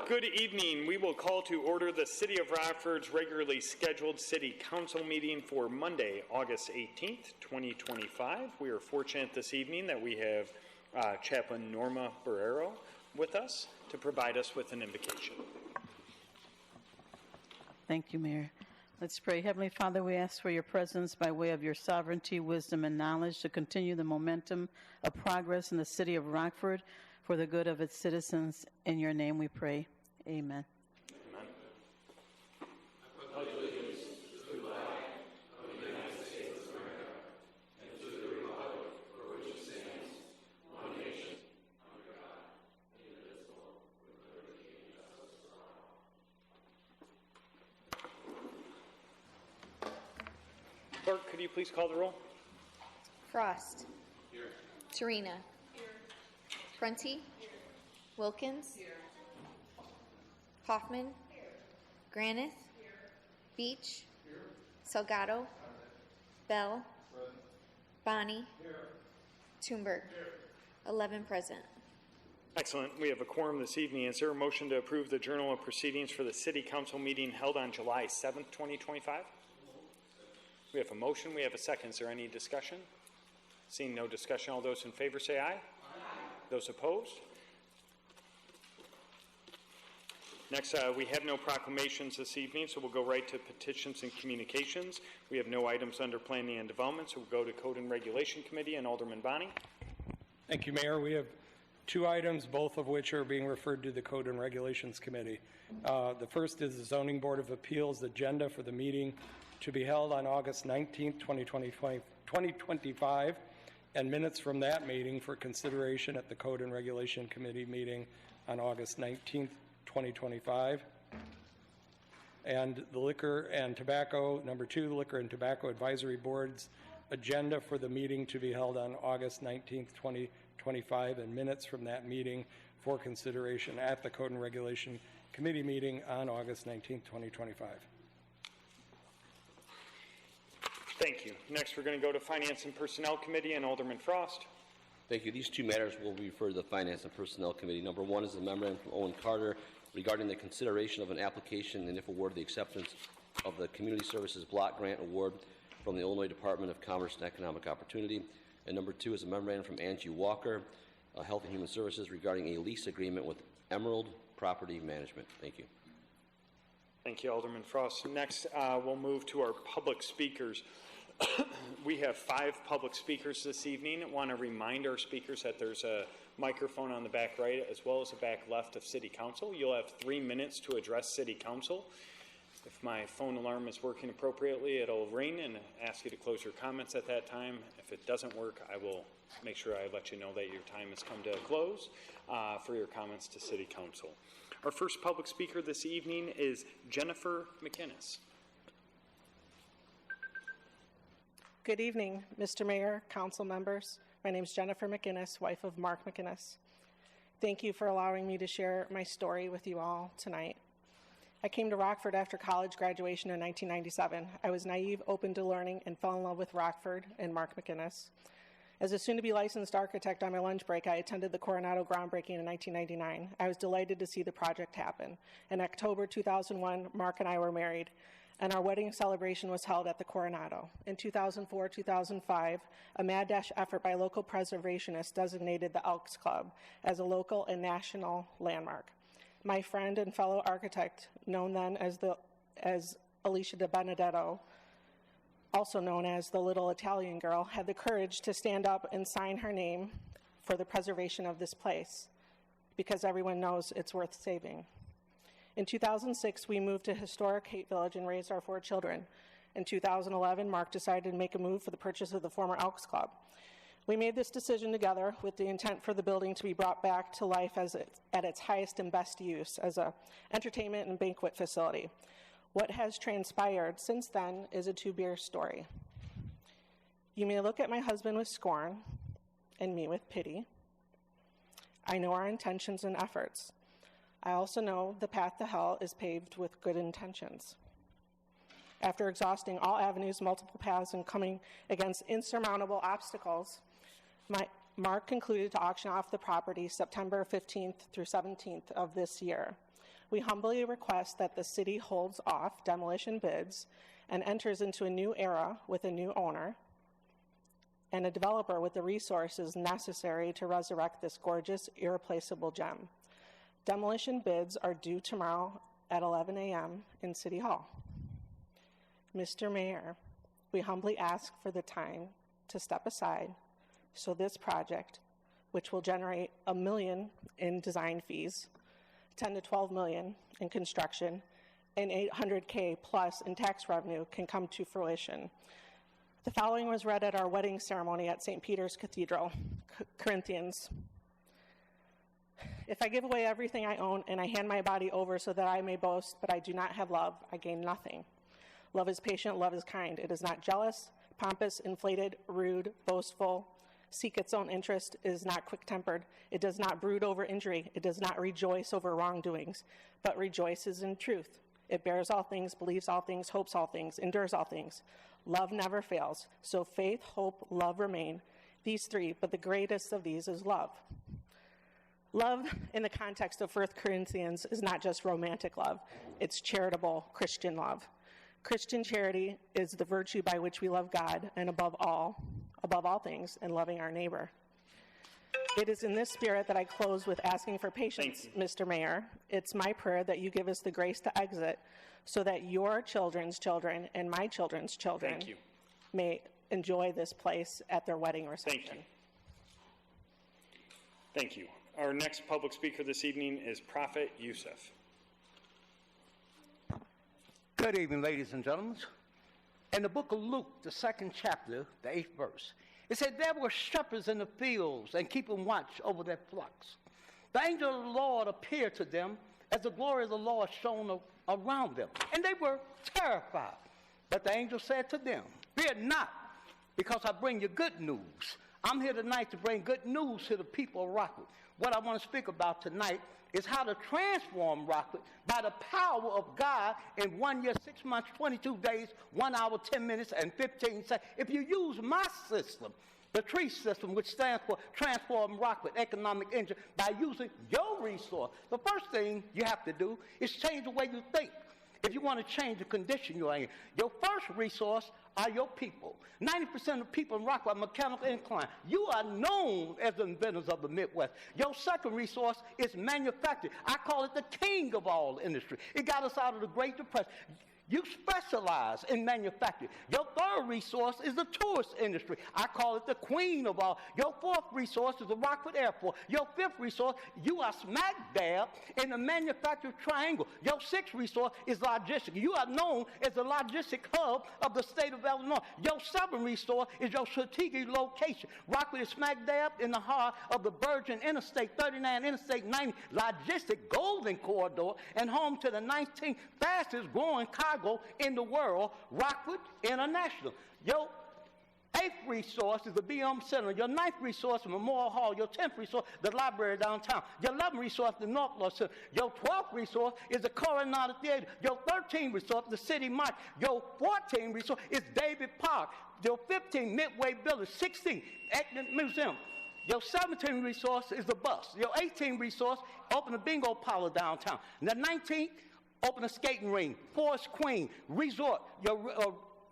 Good evening. We will call to order the City of Rockford's regularly scheduled City Council meeting for Monday, August 18th, 2025. We are fortunate this evening that we have Chaplain Norma Barrero with us to provide us with an invocation. Thank you, Mayor. Let's pray. Heavenly Father, we ask for your presence by way of your sovereignty, wisdom, and knowledge to continue the momentum of progress in the City of Rockford for the good of its citizens. In your name we pray. Amen. Amen. I pledge allegiance to the flag of the United States of America and to the republic for which it stands, one nation, under God, indivisible, with liberty and justice for all. Clerk, could you please call the roll? Frost. Here. Torina. Here. Prunty. Here. Wilkins. Here. Hoffman. Here. Granith. Here. Beach. Here. Salgado. Here. Bell. Present. Bonnie. Here. Toomberg. Here. 11 present. Excellent. We have a quorum this evening. Is there a motion to approve the Journal of Proceedings for the City Council meeting held on July 7th, 2025? We have a motion. We have a second. Is there any discussion? Seeing no discussion, all those in favor say aye. Aye. Those opposed? Next, we have no proclamations this evening, so we'll go right to petitions and communications. We have no items under Planning and Development, so we'll go to Code and Regulation Committee and Alderman Bonnie. Thank you, Mayor. We have two items, both of which are being referred to the Code and Regulations Committee. The first is the Zoning Board of Appeals agenda for the meeting to be held on August 19th, 2025, and minutes from that meeting for consideration at the Code and Regulation Committee meeting on August 19th, 2025. And the Liquor and Tobacco, number two, the Liquor and Tobacco Advisory Board's agenda for the meeting to be held on August 19th, 2025, and minutes from that meeting for consideration at the Code and Regulation Committee meeting on August 19th, 2025. Thank you. Next, we're going to go to Finance and Personnel Committee and Alderman Frost. Thank you. These two matters will be referred to the Finance and Personnel Committee. Number one is a memorandum from Owen Carter regarding the consideration of an application and, if awarded, the acceptance of the Community Services Block Grant Award from the Illinois Department of Commerce and Economic Opportunity. And number two is a memorandum from Angie Walker, Health and Human Services, regarding a lease agreement with Emerald Property Management. Thank you. Thank you, Alderman Frost. Next, we'll move to our public speakers. We have 5 public speakers this evening. I want to remind our speakers that there's a microphone on the back right as well as the back left of City Council. You'll have 3 minutes to address City Council. If my phone alarm is working appropriately, it'll ring and ask you to close your comments at that time. If it doesn't work, I will make sure I let you know that your time has come to a close for your comments to City Council. Our first public speaker this evening is Jennifer McInnes. Good evening, Mr. Mayor, council members. My name is Jennifer McInnes, wife of Mark McInnes. Thank you for allowing me to share my story with you all tonight. I came to Rockford after college graduation in 1997. I was naive, open to learning, and fell in love with Rockford and Mark McInnes. As a soon-to-be licensed architect on my lunch break, I attended the Coronado groundbreaking in 1999. I was delighted to see the project happen. In October 2001, Mark and I were married, and our wedding celebration was held at the Coronado. In 2004-2005, a mad dash effort by local preservationists designated the Elks Club as a local and national landmark. My friend and fellow architect, known then as Alicia De Benedetto, also known as the Little Italian Girl, had the courage to stand up and sign her name for the preservation of this place, because everyone knows it's worth saving. In 2006, we moved to historic Haight Village and raised our 4 children. In 2011, Mark decided to make a move for the purchase of the former Elks Club. We made this decision together with the intent for the building to be brought back to life at its highest and best use as an entertainment and banquet facility. What has transpired since then is a 2-beer story. You may look at my husband with scorn and me with pity. I know our intentions and efforts. I also know the path to hell is paved with good intentions. After exhausting all avenues, multiple paths, and coming against insurmountable obstacles, Mark concluded to auction off the property September 15th through 17th of this year. We humbly request that the city holds off demolition bids and enters into a new era with a new owner and a developer with the resources necessary to resurrect this gorgeous, irreplaceable gem. Demolition bids are due tomorrow at 11 a.m. in City Hall. Mr. Mayor, we humbly ask for the time to step aside so this project, which will generate $1 million in design fees, 10 to 12 million in construction, and $800K plus in tax revenue can come to fruition. The following was read at our wedding ceremony at St. Peter's Cathedral, Corinthians. If I give away everything I own and I hand my body over so that I may boast, but I do not have love, I gain nothing. Love is patient, love is kind. It is not jealous, pompous, inflated, rude, boastful, seek its own interest, it is not quick-tempered. It does not brood over injury. It does not rejoice over wrongdoings, but rejoices in truth. It bears all things, believes all things, hopes all things, endures all things. Love never fails. So faith, hope, love remain. These three, but the greatest of these is love. Love, in the context of 1 Corinthians, is not just romantic love. It's charitable Christian love. Christian charity is the virtue by which we love God and above all things, and loving our neighbor. It is in this spirit that I close with asking for patience, Mr. Mayor. It's my prayer that you give us the grace to exit so that your children's children and my children's children may enjoy this place at their wedding reception. Thank you. Our next public speaker this evening is Prophet Youssef. Good evening, ladies and gentlemen. In the book of Luke, the 2nd chapter, the 8th verse, it said, there were shepherds in the fields and keeping watch over their flocks. The angel of the Lord appeared to them as the glory of the Lord shone around them, and they were terrified. But the angel said to them, fear not, because I bring you good news. I'm here tonight to bring good news to the people of Rockford. What I want to speak about tonight is how to transform Rockford by the power of God in 1 year, 6 months, 22 days, 1 hour, 10 minutes, and 15 seconds. If you use my system, the TREE system, which stands for Transform Rockford Economic Engine, by using your resource, the first thing you have to do is change the way you think. If you want to change the condition you're in, your first resource are your people. 90% of people in Rockford are mechanical inclined. You are known as the inventors of the Midwest. Your second resource is manufacturing. I call it the king of all industry. It got us out of the Great Depression. You specialize in manufacturing. Your third resource is the tourist industry. I call it the queen of all. Your fourth resource is the Rockford Airport. Your fifth resource, you are smack dab in the manufacturing triangle. Your sixth resource is logistics. You are known as the logistic hub of the state of Illinois. Your seventh resource is your strategic location. Rockford is smack dab in the heart of the Virgin Interstate 39, Interstate 90 logistic golden corridor, and home to the 19th fastest growing cargo in the world, Rockford International. Your eighth resource is the BM Center. Your ninth resource is Memorial Hall. Your 10th resource, the library downtown. Your 11th resource, the North Law Center. Your 12th resource is the Coronado Theater. Your 13th resource, the City March. Your 14th resource is David Park. Your 15th, Midway Village. 16th, Ethnic Museum. Your 17th resource is the bus. Your 18th resource, open a bingo parlor downtown. And the 19th, open a skating ring, Forest Queen, resort. Your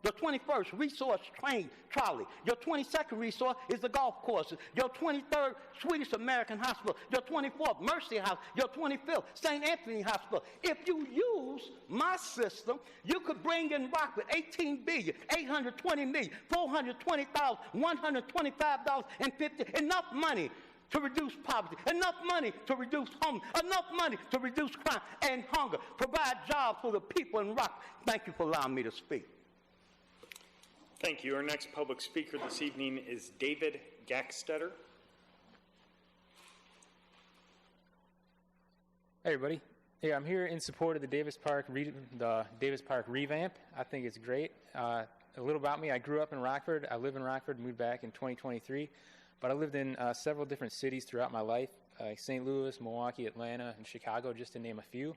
21st resource train trolley. Your 22nd resource is the golf courses. Your 23rd Swedish American Hospital. Your 24th Mercy House. Your 25th St. Anthony Hospital. If you use my system, you could bring in Rockford $18,820,420,125.50. Enough money to reduce poverty, enough money to reduce homelessness, enough money to reduce crime and hunger, provide jobs for the people in Rockford. Thank you for allowing me to speak. Thank you. Our next public speaker this evening is David Gackstetter. Hey everybody. Hey, I'm here in support of the Davis Park revamp. I think it's great. A little about me. I grew up in Rockford. I live in Rockford, moved back in 2023. But I lived in several different cities throughout my life, St. Louis, Milwaukee, Atlanta, and Chicago, just to name a few.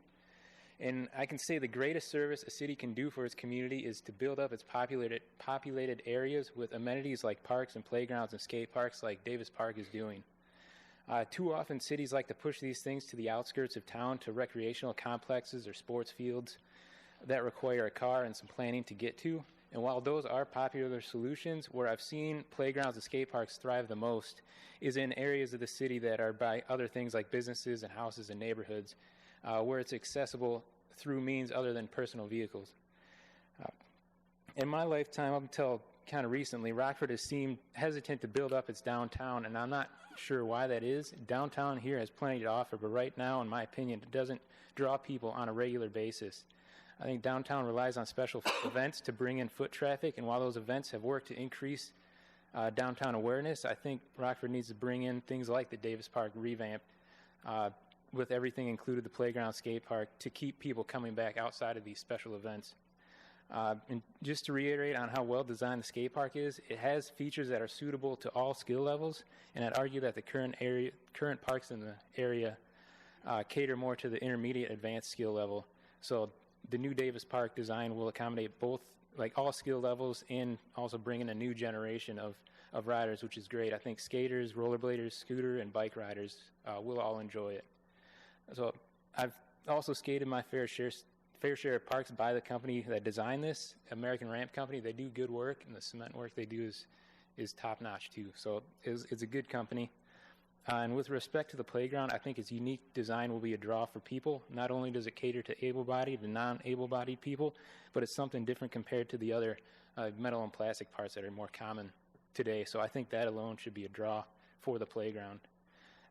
And I can say the greatest service a city can do for its community is to build up its populated areas with amenities like parks and playgrounds and skate parks like Davis Park is doing. Too often, cities like to push these things to the outskirts of town to recreational complexes or sports fields that require a car and some planning to get to. And while those are popular solutions, where I've seen playgrounds and skate parks thrive the most is in areas of the city that are by other things like businesses and houses and neighborhoods, where it's accessible through means other than personal vehicles. In my lifetime, up until kind of recently, Rockford has seemed hesitant to build up its downtown, and I'm not sure why that is. Downtown here has plenty to offer, but right now, in my opinion, it doesn't draw people on a regular basis. I think downtown relies on special events to bring in foot traffic, and while those events have worked to increase downtown awareness, I think Rockford needs to bring in things like the Davis Park revamp, with everything included, the playground, skate park, to keep people coming back outside of these special events. And just to reiterate on how well designed the skate park is, it has features that are suitable to all skill levels, and I'd argue that the current parks in the area cater more to the intermediate advanced skill level. So the new Davis Park design will accommodate both, like, all skill levels, and also bring in a new generation of riders, which is great. I think skaters, rollerbladers, scooter, and bike riders will all enjoy it. So I've also skated my fair share of parks by the company that designed this, American Ramp Company. They do good work, and the cement work they do is top-notch too. So it's a good company. And with respect to the playground, I think its unique design will be a draw for people. Not only does it cater to able-bodied and non-able-bodied people, but it's something different compared to the other metal and plastic parts that are more common today. So I think that alone should be a draw for the playground.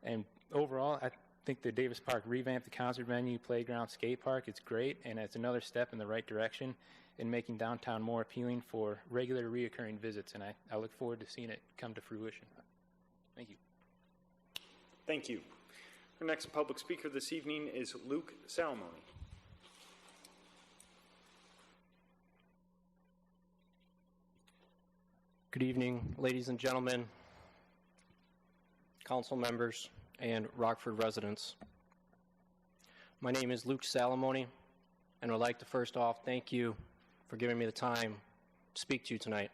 And overall, I think the Davis Park revamp, the concert venue, playground, skate park, it's great, and it's another step in the right direction in making downtown more appealing for regular, reoccurring visits, and I look forward to seeing it come to fruition. Thank you. Thank you. Our next public speaker this evening is Luke Salamone. Good evening, ladies and gentlemen, council members, and Rockford residents. My name is Luke Salamone, and I'd like to first off thank you for giving me the time to speak to you tonight.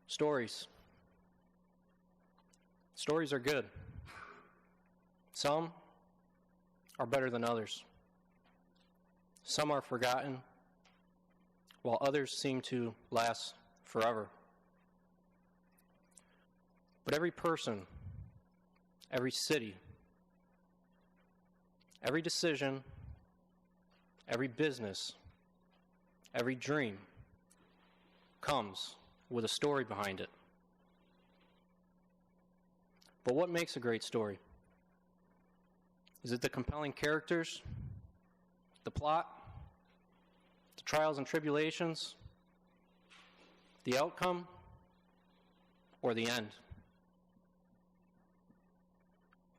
Stories. Stories are good. Some are better than others. Some are forgotten, while others seem to last forever. But every person, every city, every decision, every business, every dream comes with a story behind it. But what makes a great story? Is it the compelling characters, the plot, the trials and tribulations, the outcome, or the end?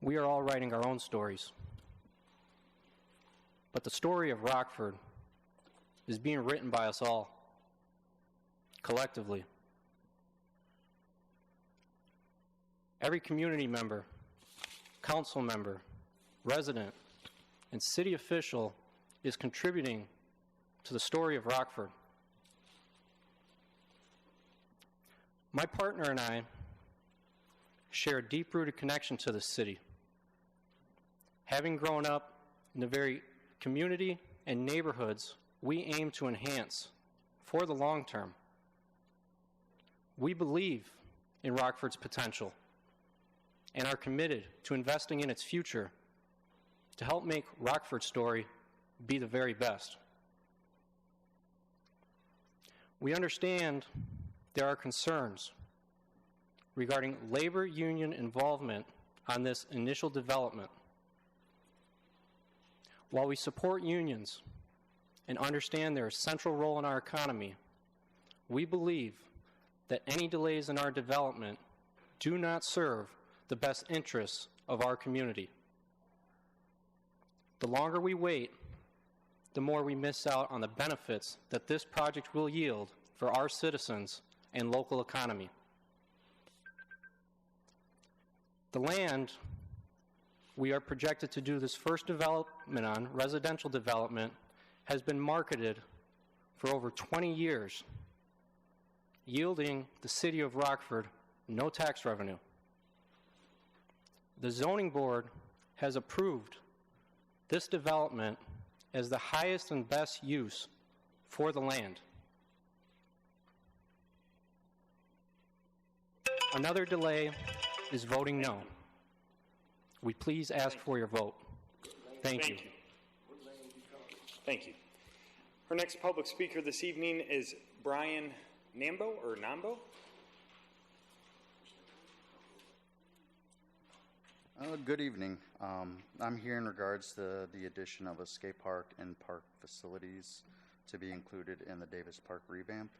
We are all writing our own stories. But the story of Rockford is being written by us all, collectively. Every community member, council member, resident, and city official is contributing to the story of Rockford. My partner and I share a deep-rooted connection to this city. Having grown up in the very community and neighborhoods we aim to enhance for the long term. We believe in Rockford's potential and are committed to investing in its future to help make Rockford's story be the very best. We understand there are concerns regarding labor union involvement on this initial development. While we support unions and understand their central role in our economy, we believe that any delays in our development do not serve the best interests of our community. The longer we wait, the more we miss out on the benefits that this project will yield for our citizens and local economy. The land we are projected to do this first development on, residential development, has been marketed for over 20 years, yielding the city of Rockford no tax revenue. the zoning board has approved this development as the highest and best use for the land. Another delay is voting no. We please ask for your vote. Thank you. Thank you. Our next public speaker this evening is Brian Nambo. Good evening. I'm here in regards to the addition of a skate park and park facilities to be included in the Davis Park revamp.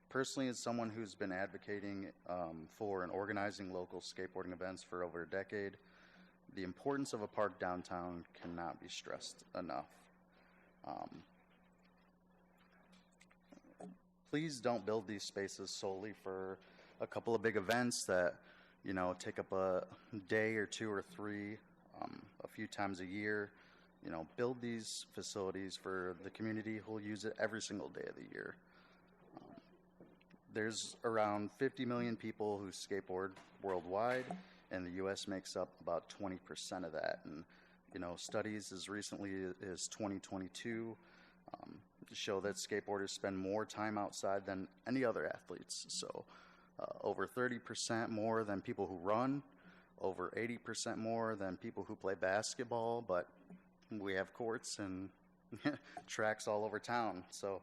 Personally, as someone who's been advocating for and organizing local skateboarding events for over a decade, the importance of a park downtown cannot be stressed enough. Please don't build these spaces solely for a couple of big events that, you know, take up a day or two or three, a few times a year. You know, build these facilities for the community who will use it every single day of the year. There's around 50 million people who skateboard worldwide, and the U.S. makes up about 20% of that. And, you know, studies as recently as 2022 show that skateboarders spend more time outside than any other athletes. So over 30% more than people who run, over 80% more than people who play basketball, but we have courts and tracks all over town. So,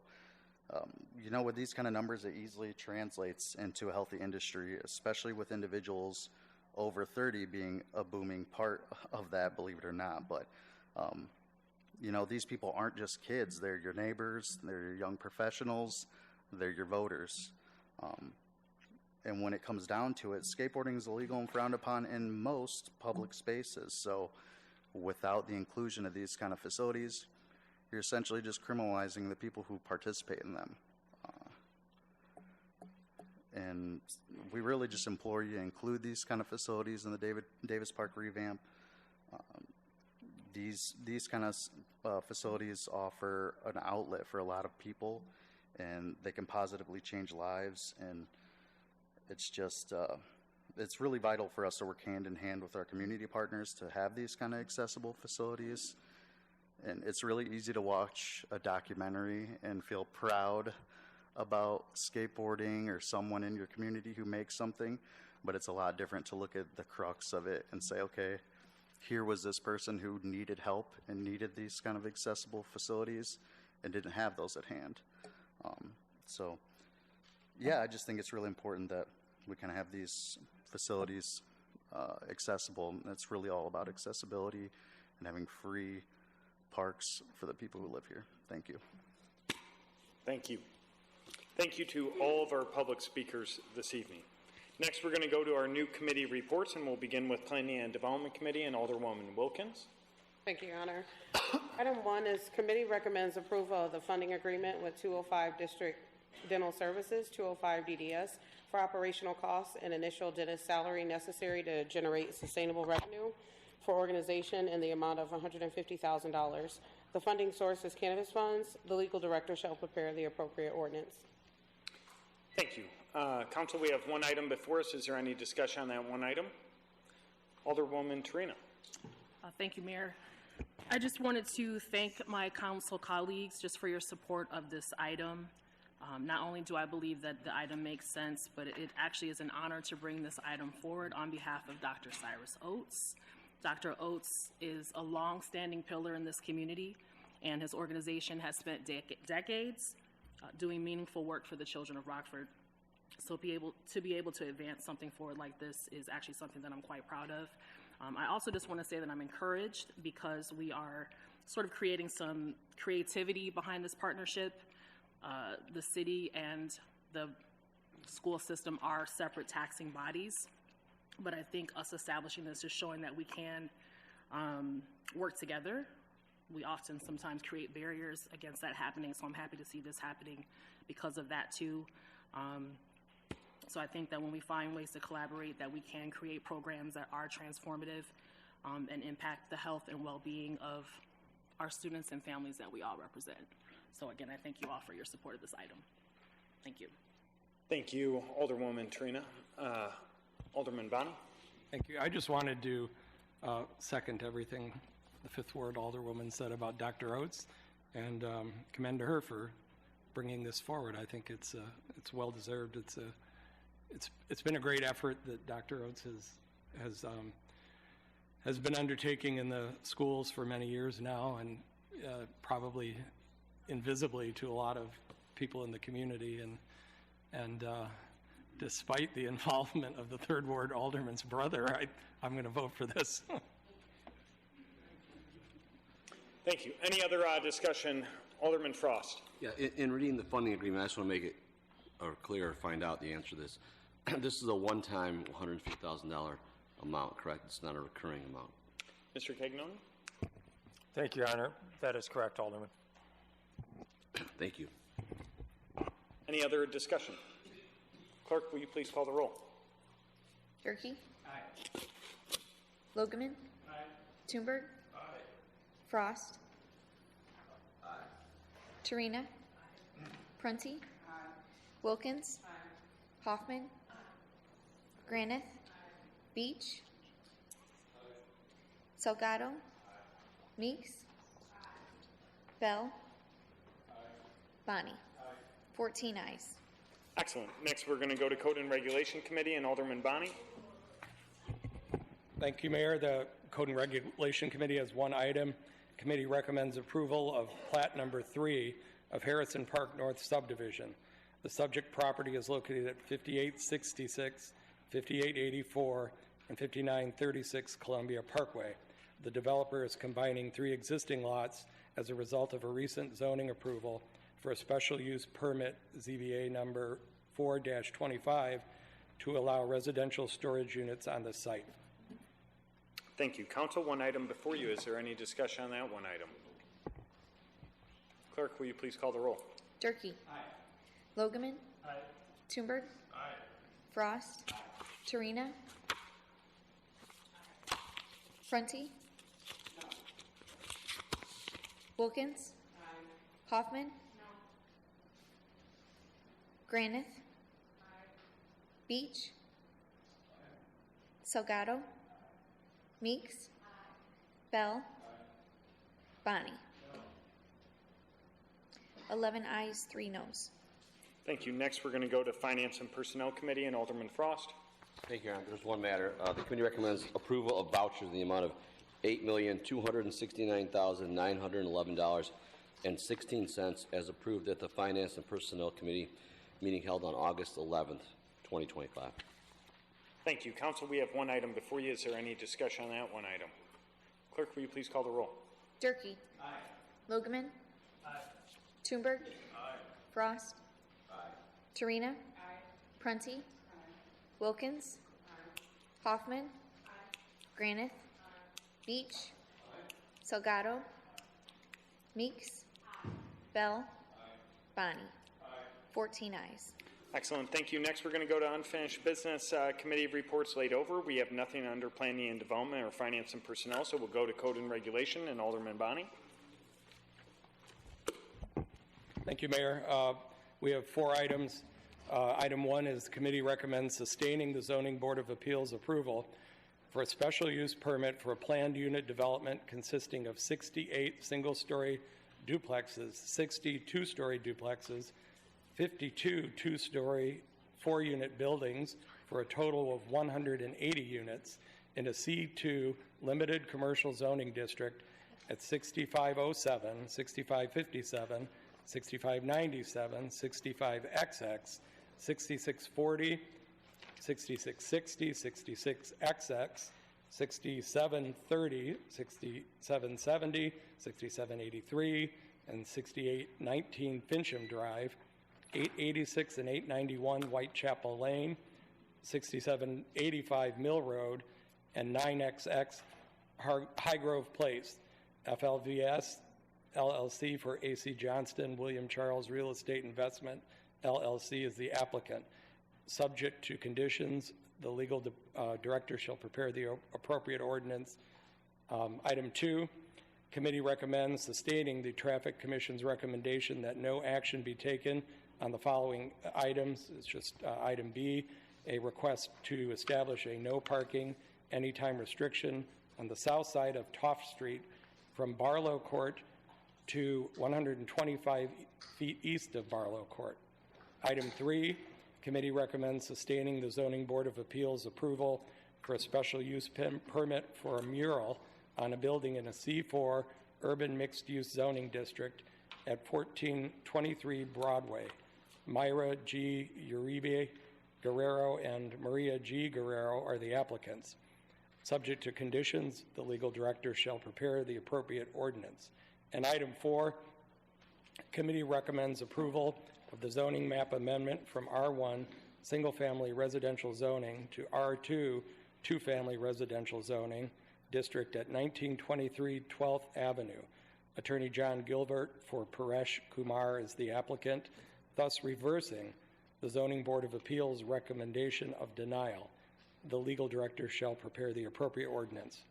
you know, with these kind of numbers, it easily translates into a healthy industry, especially with individuals over 30 being a booming part of that, believe it or not. But, you know, these people aren't just kids. They're your neighbors, they're your young professionals, they're your voters. And when it comes down to it, skateboarding is illegal and frowned upon in most public spaces. So without the inclusion of these kind of facilities, you're essentially just criminalizing the people who participate in them. And we really just implore you to include these kind of facilities in the Davis Park revamp. These kind of facilities offer an outlet for a lot of people, and they can positively change lives. And it's just, it's really vital for us to work hand in hand with our community partners to have these kind of accessible facilities. And it's really easy to watch a documentary and feel proud about skateboarding or someone in your community who makes something, but it's a lot different to look at the crux of it and say, okay, here was this person who needed help and needed these kind of accessible facilities and didn't have those at hand. So, yeah, I just think it's really important that we kind of have these facilities accessible. And it's really all about accessibility and having free parks for the people who live here. Thank you. Thank you. Thank you to all of our public speakers this evening. Next, we're going to go to our new committee reports, and we'll begin with Planning and Development Committee and Alderwoman Wilkins. Thank you, Your Honor. Item 1 is committee recommends approval of the funding agreement with 205 District Dental Services, 205 DDS, for operational costs and initial dentist salary necessary to generate sustainable revenue for organization in the amount of $150,000. The funding source is cannabis funds. The legal director shall prepare the appropriate ordinance. Thank you. Council, we have one item before us. Is there any discussion on that one item? Alderwoman Tarina. Thank you, Mayor. I just wanted to thank my council colleagues just for your support of this item. Not only do I believe that the item makes sense, but it actually is an honor to bring this item forward on behalf of Dr. Cyrus Oates. Dr. Oates is a long-standing pillar in this community, and his organization has spent decades doing meaningful work for the children of Rockford. So to be able to advance something forward like this is actually something that I'm quite proud of. I also just want to say that I'm encouraged because we are sort of creating some creativity behind this partnership. The city and the school system are separate taxing bodies, but I think us establishing this is showing that we can work together. We often sometimes create barriers against that happening, so I'm happy to see this happening because of that too. So I think that when we find ways to collaborate, that we can create programs that are transformative and impact the health and well-being of our students and families that we all represent. So again, I thank you all for your support of this item. Thank you. Thank you, Alderwoman Tarina. Alderman Bonnie. Thank you. I just wanted to second everything the Fifth Ward Alderwoman said about Dr. Oates, and commend to her for bringing this forward. I think it's well deserved. It's been a great effort that Dr. Oates has been undertaking in the schools for many years now, and probably invisibly to a lot of people in the community. And despite the involvement of the Third Ward Alderman's brother, I'm going to vote for this. Thank you. Any other discussion? Alderman Frost. Yeah, in reading the funding agreement, I just want to make it clear or find out the answer to this. This is a one-time $150,000 amount, correct? It's not a recurring amount. Mr. Cagnoni? Thank you, Your Honor. That is correct, Alderman. Thank you. Any other discussion? Clerk, will you please call the roll? Durkee? Aye. Logeman? Aye. Toomberg? Aye. Frost? Aye. Torina? Aye. Prunty? Aye. Wilkins? Aye. Hoffman? Aye. Granith? Aye. Beach? Aye. Salgado? Aye. Meeks? Aye. Bell? Aye. Bonnie? Aye. 14 ayes. Excellent. Next, we're going to go to Code and Regulation Committee, and Alderman Bonnie. Thank you, Mayor. The Code and Regulation Committee has one item. The committee recommends approval of Plat Number 3 of Harrison Park North Subdivision. The subject property is located at 5866, 5884, and 5936 Columbia Parkway. The developer is combining 3 existing lots as a result of a recent zoning approval for a special use permit, ZBA number 4-25, to allow residential storage units on the site. Thank you. Council, one item before you. Is there any discussion on that one item? Clerk, will you please call the roll? Durkee? Aye. Logeman? Aye. Toomberg? Aye. Frost? Aye. Torina? Aye. Prunty? No. Wilkins? Aye. Hoffman? No. Granith? Aye. Beach? Aye. Salgado? Aye. Meeks? Aye. Bell? Aye. Bonnie? No. 11 ayes, 3 noes. Thank you. Next, we're going to go to Finance and Personnel Committee and Alderman Frost. Thank you, Your Honor. There's one matter. The committee recommends approval of vouchers in the amount of $8,269,911.16 as approved at the Finance and Personnel Committee meeting held on August 11th, 2025. Thank you. Council, we have one item before you. Is there any discussion on that one item? Clerk, will you please call the roll? Durkee? Aye. Logeman? Aye. Toomberg? Aye. Frost? Aye. Torina? Aye. Prunty? Aye. Wilkins? Aye. Hoffman? Aye. Granith? Aye. Beach? Aye. Salgado? Meeks? Aye. Bell? Aye. Bonnie? Aye. 14 ayes. Excellent. Thank you. Next, we're going to go to Unfinished Business. Committee reports laid over. We have nothing under Planning and Development or Finance and Personnel, so we'll go to Code and Regulation and Alderman Bonnie. Thank you, Mayor. We have 4 items. Item 1 is the committee recommends sustaining the Zoning Board of Appeals approval for a special use permit for a planned unit development consisting of 68 single-story duplexes, 60 two-story duplexes, 52 two-story 4-unit buildings for a total of 180 units in a C2 limited commercial zoning district at 6507, 6557, 6597, 65XX, 6640, 6660, 66XX, 6730, 6770, 6783, and 6819 Fincham Drive, 886 and 891 Whitechapel Lane, 6785 Mill Road, and 9XX Highgrove Place. FLVS LLC for AC Johnston William Charles Real Estate Investment LLC is the applicant. Subject to conditions, the legal director shall prepare the appropriate ordinance. Item 2, committee recommends sustaining the Traffic Commission's recommendation that no action be taken on the following items. It's just item B, a request to establish a no parking anytime restriction on the south side of Toft Street from Barlow Court to 125 feet east of Barlow Court. Item 3, committee recommends sustaining the Zoning Board of Appeals approval for a special use permit for a mural on a building in a C4 urban mixed-use zoning district at 1423 Broadway. Myra G. Uribe Guerrero and Maria G. Guerrero are the applicants. Subject to conditions, the legal director shall prepare the appropriate ordinance. And item 4, committee recommends approval of the zoning map amendment from R1 single-family residential zoning to R2 two-family residential zoning district at 1923 12th Avenue. Attorney John Gilbert for Paresh Kumar is the applicant, thus reversing the Zoning Board of Appeals recommendation of denial. The legal director shall prepare the appropriate ordinance.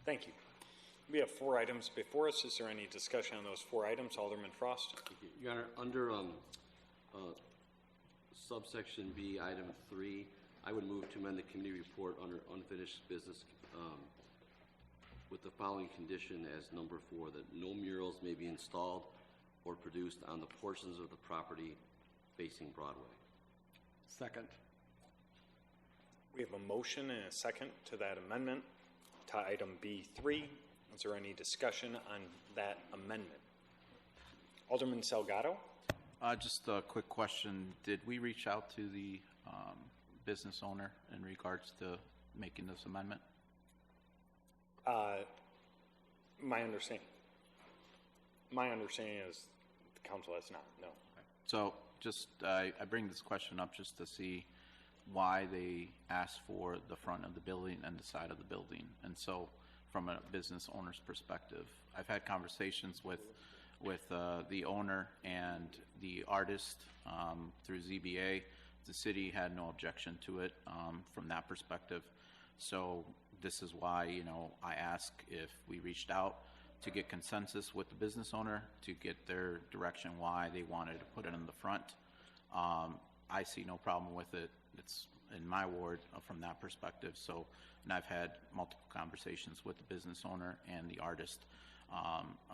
Thank you. We have 4 items before us. Is there any discussion on those 4 items? Alderman Frost. Thank you. Your Honor, under subsection B, item 3, I would move to amend the committee report under unfinished business with the following condition as number 4, that no murals may be installed or produced on the portions of the property facing Broadway. Second. We have a motion and a second to that amendment to item B3. Is there any discussion on that amendment? Alderman Salgado. Just a quick question. Did we reach out to the business owner in regards to making this amendment? My understanding is the council has not, no. So just, I bring this question up just to see why they asked for the front of the building and the side of the building. And so from a business owner's perspective, I've had conversations with the owner and the artist through ZBA. The city had no objection to it from that perspective. So this is why, you know, I ask if we reached out to get consensus with the business owner to get their direction why they wanted to put it in the front. I see no problem with it. It's in my ward from that perspective. So, and I've had multiple conversations with the business owner and the artist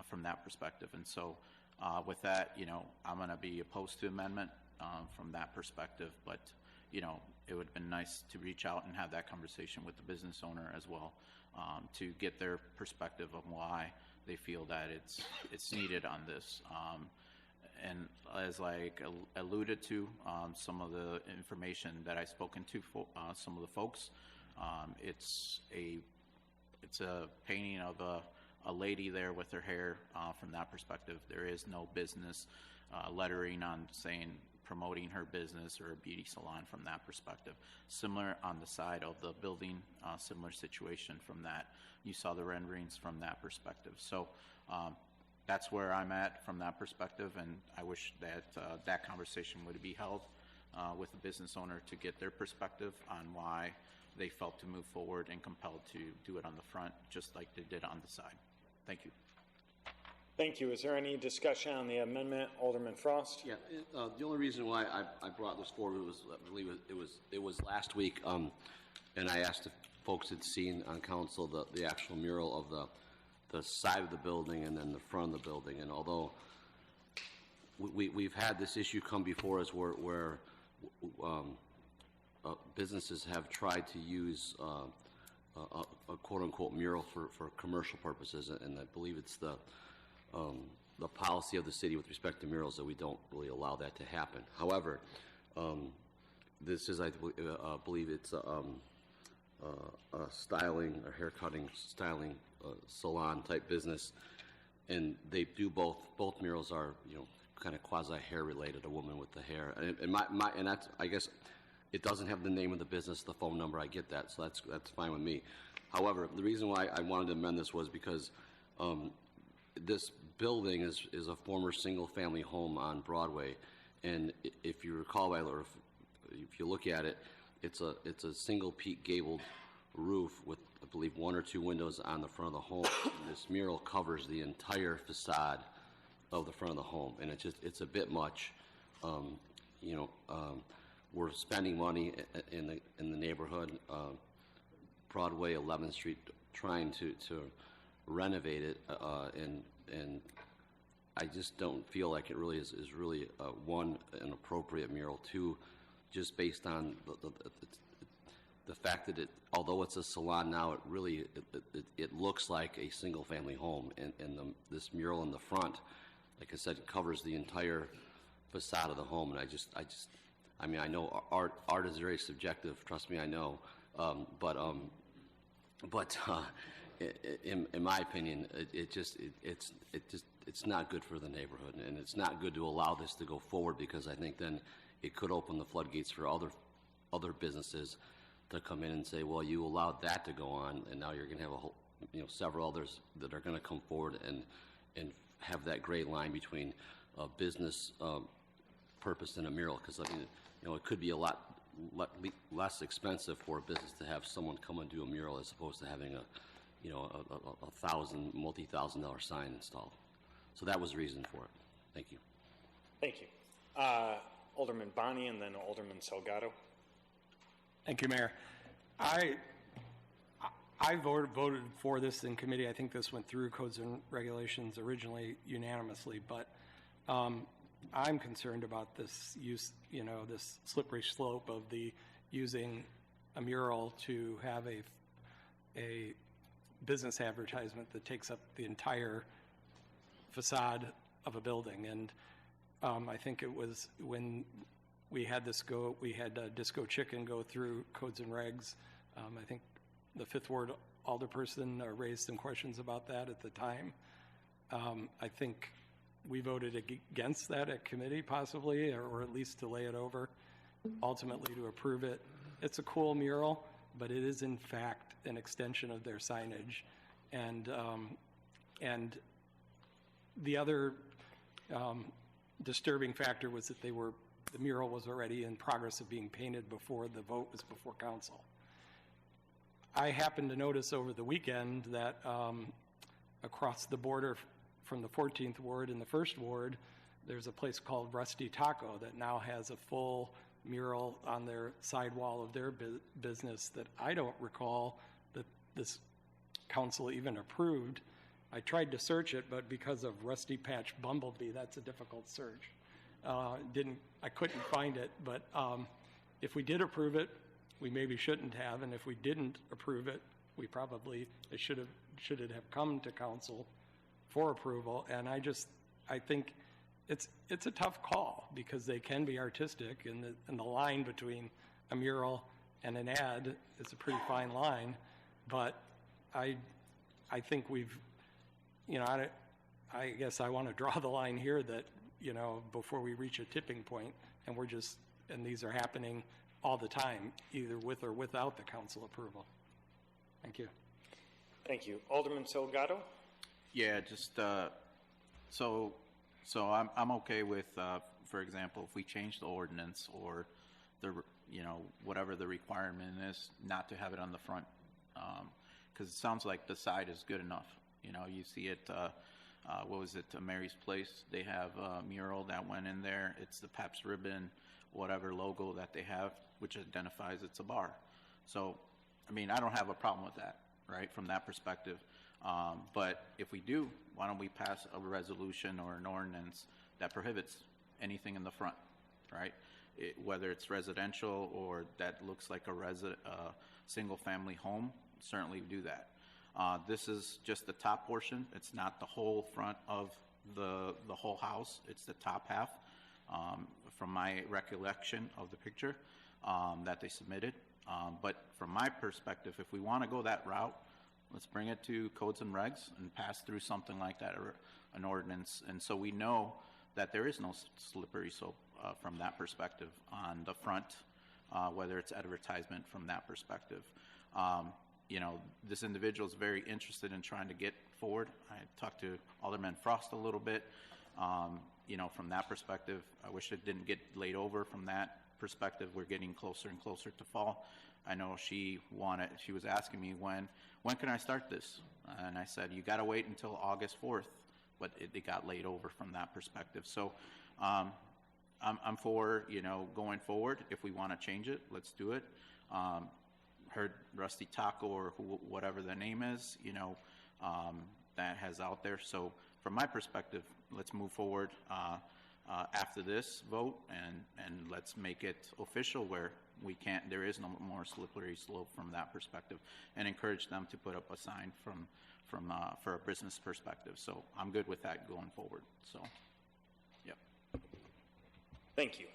from that perspective. And so with that, you know, I'm going to be opposed to amendment from that perspective, but, you know, it would have been nice to reach out and have that conversation with the business owner as well to get their perspective of why they feel that it's needed on this. And as like alluded to, some of the information that I've spoken to some of the folks, it's a painting of a lady there with her hair from that perspective. There is no business lettering on saying promoting her business or a beauty salon from that perspective. Similar on the side of the building, similar situation from that. You saw the renderings from that perspective. So that's where I'm at from that perspective, and I wish that that conversation would be held with the business owner to get their perspective on why they felt to move forward and compelled to do it on the front, just like they did on the side. Thank you. Thank you. Is there any discussion on the amendment? Alderman Frost? Yeah, the only reason why I brought this forward was, I believe it was last week, and I asked if folks had seen on council the actual mural of the side of the building and then the front of the building. And although we've had this issue come before us where businesses have tried to use a quote-unquote mural for commercial purposes, and I believe it's the policy of the city with respect to murals that we don't really allow that to happen. However, this is, I believe it's a styling or haircutting styling salon type business, and they do both murals are, you know, kind of quasi hair related, a woman with the hair, and that's, I guess it doesn't have the name of the business, the phone number, I get that, so that's fine with me. However, the reason why I wanted to amend this was because this building is a former single-family home on Broadway, and if you recall, or if you look at it, it's a single peak gabled roof with, I believe, 1 or 2 windows on the front of the home. And this mural covers the entire facade of the front of the home, and it's a bit much. You know, we're spending money in the neighborhood, Broadway, 11th Street, trying to renovate it, and I just don't feel like it really is really one, an appropriate mural. Two, just based on the fact that although it's a salon now, it really it looks like a single family home, and this mural in the front, like I said, covers the entire facade of the home, and I mean, I know art is very subjective. Trust me, I know, but in my opinion, it's not good for the neighborhood, and it's not good to allow this to go forward, because I think then it could open the floodgates for other businesses to come in and say, well, you allowed that to go on, and now you're going to have a whole, several others that are going to come forward and have that gray line between a business purpose and a mural, because I mean, it could be a lot less expensive for a business to have someone come and do a mural as opposed to having a multi-$1,000 sign installed. So that was the reason for it. Thank you. Thank you. Alderman Bonney and then Alderman Salgado. Thank you, Mayor. I voted for this in committee. I think this went through Codes and Regulations originally unanimously, but I'm concerned about this use, this slippery slope of the using a mural to have a business advertisement that takes up the entire facade of a building. And I think it was when we had Disco Chicken go through Codes and Regs. I think the Fifth Ward alderperson raised some questions about that at the time. I think we voted against that at committee, possibly, or at least to lay it over, ultimately to approve it. It's a cool mural, but it is in fact an extension of their signage. And the other disturbing factor was that the mural was already in progress of being painted before the vote was before council. I happened to notice over the weekend that across the border from the 14th Ward and the 1st Ward, there's a place called Rusty Taco that now has a full mural on their sidewall of their business that I don't recall that this council even approved. I tried to search it, but because of Rusty Patch Bumblebee, that's a difficult search. I couldn't find it, but if we did approve it, we maybe shouldn't have, and if we didn't approve it, it should have come to council for approval. And I think it's a tough call, because they can be artistic, and the line between a mural and an ad is a pretty fine line. But I think I guess I want to draw the line here that, before we reach a tipping point, and these are happening all the time, either with or without the council approval. Thank you. Thank you. Alderman Salgado? Yeah, just so I'm okay with, for example, if we change the ordinance or whatever the requirement is, not to have it on the front, because it sounds like the side is good enough. You see it. What was it? Mary's Place. They have a mural that went in there. It's the Pabst ribbon, whatever logo that they have, which identifies it's a bar. So, I mean, I don't have a problem with that, right, from that perspective. But if we do, why don't we pass a resolution or an ordinance that prohibits anything in the front, right? Whether it's residential or that looks like a single-family home, certainly do that. This is just the top portion. It's not the whole front of the whole house. It's the top half, from my recollection of the picture that they submitted. But from my perspective, if we want to go that route, let's bring it to Codes and Regs and pass through something like that, or an ordinance. And so we know that there is no slippery slope from that perspective on the front, whether it's advertisement from that perspective. This individual is very interested in trying to get forward. I talked to Alderman Frost a little bit. From that perspective, I wish it didn't get laid over from that perspective. We're getting closer and closer to fall. I know she was asking me when can I start this? And I said, you got to wait until August 4th, but it got laid over from that perspective. So, I'm for, going forward. If we want to change it, let's do it. Heard Rusty Taco or whatever the name is, that has out there. So from my perspective, let's move forward after this vote and let's make it official where there is no more slippery slope from that perspective, and encourage them to put up a sign for a business perspective. So I'm good with that going forward. So, yep. Thank you.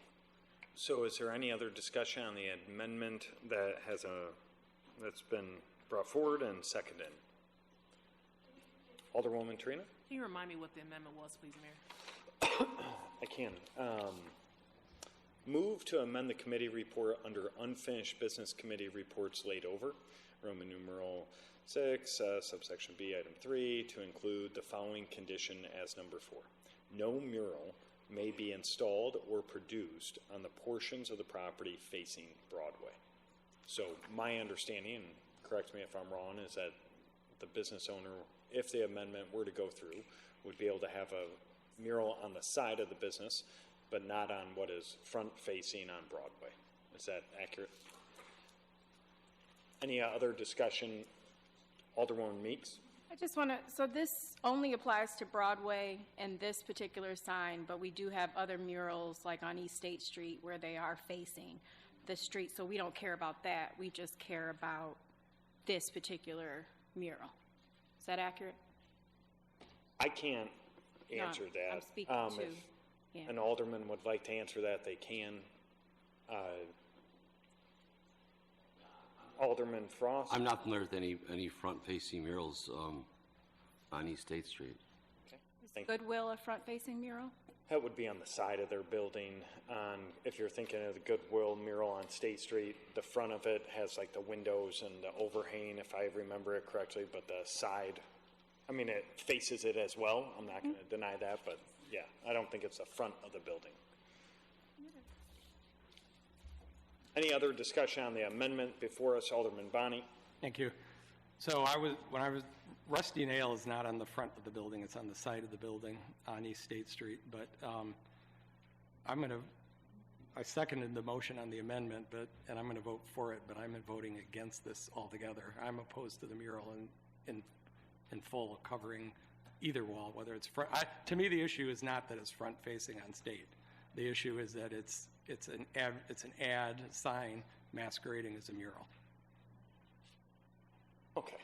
So is there any other discussion on the amendment that's been brought forward and seconded? Alderwoman Trina? Can you remind me what the amendment was, please, Mayor? I can. Move to amend the committee report under unfinished business committee reports laid over, Roman numeral 6, subsection B, item 3, to include the following condition as number 4. No mural may be installed or produced on the portions of the property facing Broadway. So my understanding, and correct me if I'm wrong, is that the business owner, if the amendment were to go through, would be able to have a mural on the side of the business, but not on what is front-facing on Broadway. Is that accurate? Any other discussion? Alderwoman Meeks? I just want to, so this only applies to Broadway and this particular sign, but we do have other murals like on East State Street where they are facing the street, so we don't care about that. We just care about this particular mural. Is that accurate? I can't answer that. I'm speaking to, if an alderman would like to answer that, they can. Alderman Frost? I'm not familiar with any front-facing murals on East State Street. Okay. Goodwill a front-facing mural? That would be on the side of their building. If you're thinking of the Goodwill mural on State Street, the front of it has like the windows and the overhang, if I remember it correctly, but the side, it faces it as well. I'm not going to deny that, but yeah, I don't think it's the front of the building. Any other discussion on the amendment before us? Alderman Bonnie? Thank you. So Rusty Nail is not on the front of the building, it's on the side of the building on East State Street, but I seconded the motion on the amendment, and I'm going to vote for it, but I'm voting against this altogether. I'm opposed to the mural in full covering either wall, whether it's front. To me, the issue is not that it's front facing on State. The issue is that it's an ad sign masquerading as a mural. Okay,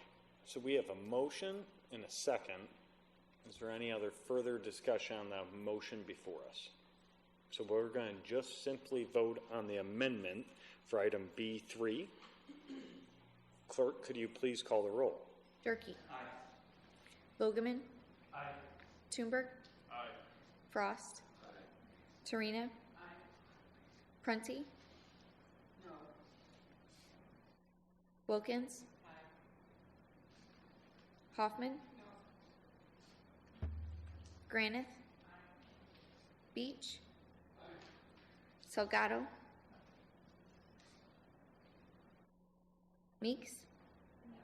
so we have a motion and a second. Is there any other further discussion on the motion before us? So we're going to just simply vote on the amendment for item B3. Clerk, could you please call the roll? Durkee. Aye. Logeman. Aye. Toomberg. Aye. Frost. Aye. Torina. Aye. Prunty. No. Wilkins. Aye. Hoffman. No. Granith. Aye. Beach. Aye. Salgado. Meeks. No.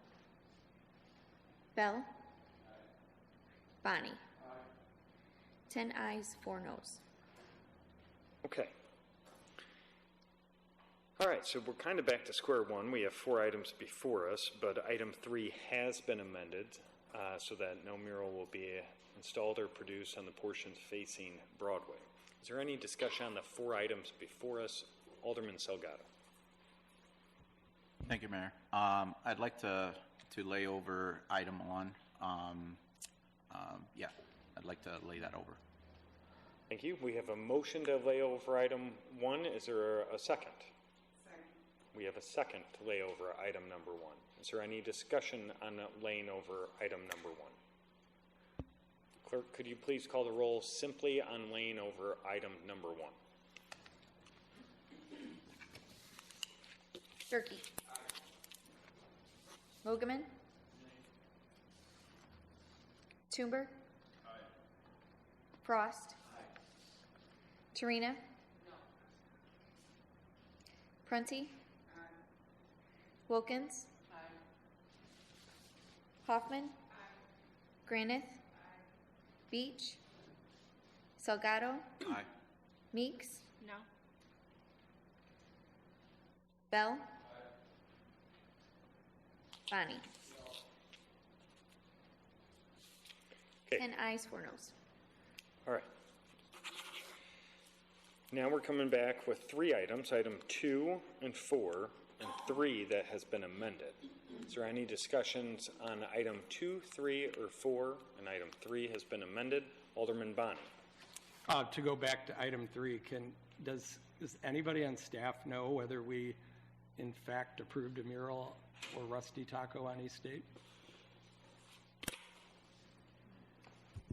Bell. Bonnie. 10 ayes, 4 noes. Okay. All right, so we're kind of back to square one. We have 4 items before us, but item 3 has been amended so that no mural will be installed or produced on the portions facing Broadway. Is there any discussion on the 4 items before us? Alderman Salgado. Thank you, Mayor. I'd like to lay over item 1. I'd like to lay that over. Thank you. We have a motion to lay over item 1. Is there a second? Second. We have a second to lay over item number 1. Is there any discussion on laying over item number 1? Clerk, could you please call the roll simply on laying over item number 1? Durkee. Logeman. Toomberg. Frost. Torina. Prunty. Wilkins. Hoffman. Granith. Beach. Salgado. Aye. Meeks. No. Bell? Bonnie? Okay. 10 ayes, 4 noes. All right. Now we're coming back with 3 items, item 2 and 4, and 3 that has been amended. Is there any discussions on item 2, 3, or 4, and item 3 has been amended? Alderman Bonnie. To go back to item 3, does anybody on staff know whether we in fact approved a mural or Rusty Taco on East State?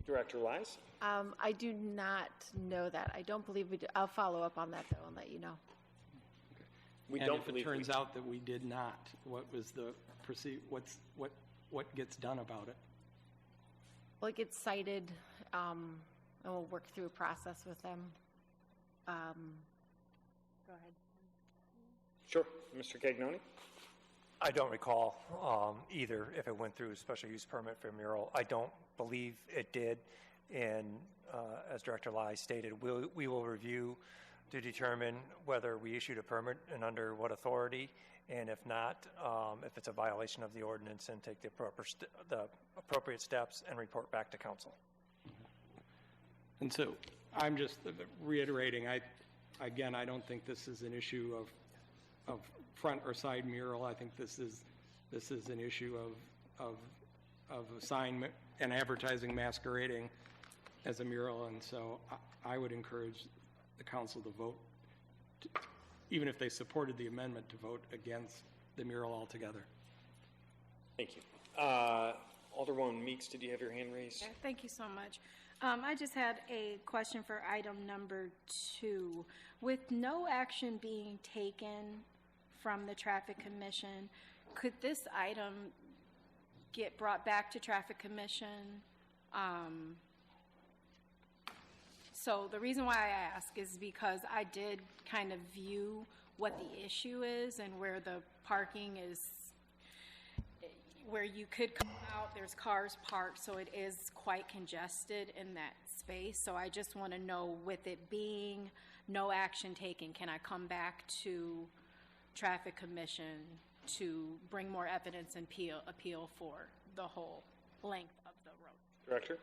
Director Wise? I do not know that. I don't believe we did. I'll follow up on that, though, and let you know. We and don't if believe it turns out that we did not, what was the what gets done about it? Well, it gets cited, and we'll work through a process with them. Go ahead. Sure. Mr. Cagnoni? I don't recall either if it went through a special use permit for a mural. I don't believe it did. And as Director Lai stated, we will review to determine whether we issued a permit and under what authority, and if not, if it's a violation of the ordinance, and take the appropriate steps and report back to council. And so I'm just reiterating, I don't think this is an issue of front or side mural. I think this is an issue of a sign and advertising masquerading as a mural, and so I would encourage the council to vote, even if they supported the amendment, to vote against the mural altogether. Thank you. Alderwoman Meeks, did you have your hand raised? Thank you so much. I just had a question for item number 2. With no action being taken from the Traffic Commission, could this item get brought back to Traffic Commission? So the reason why I ask is because I did kind of view what the issue is and where the parking is, where you could come out, there's cars parked, so it is quite congested in that space. So I just want to know, with it being no action taken, can I come back to Traffic Commission to bring more evidence and appeal for the whole length of the road? Director?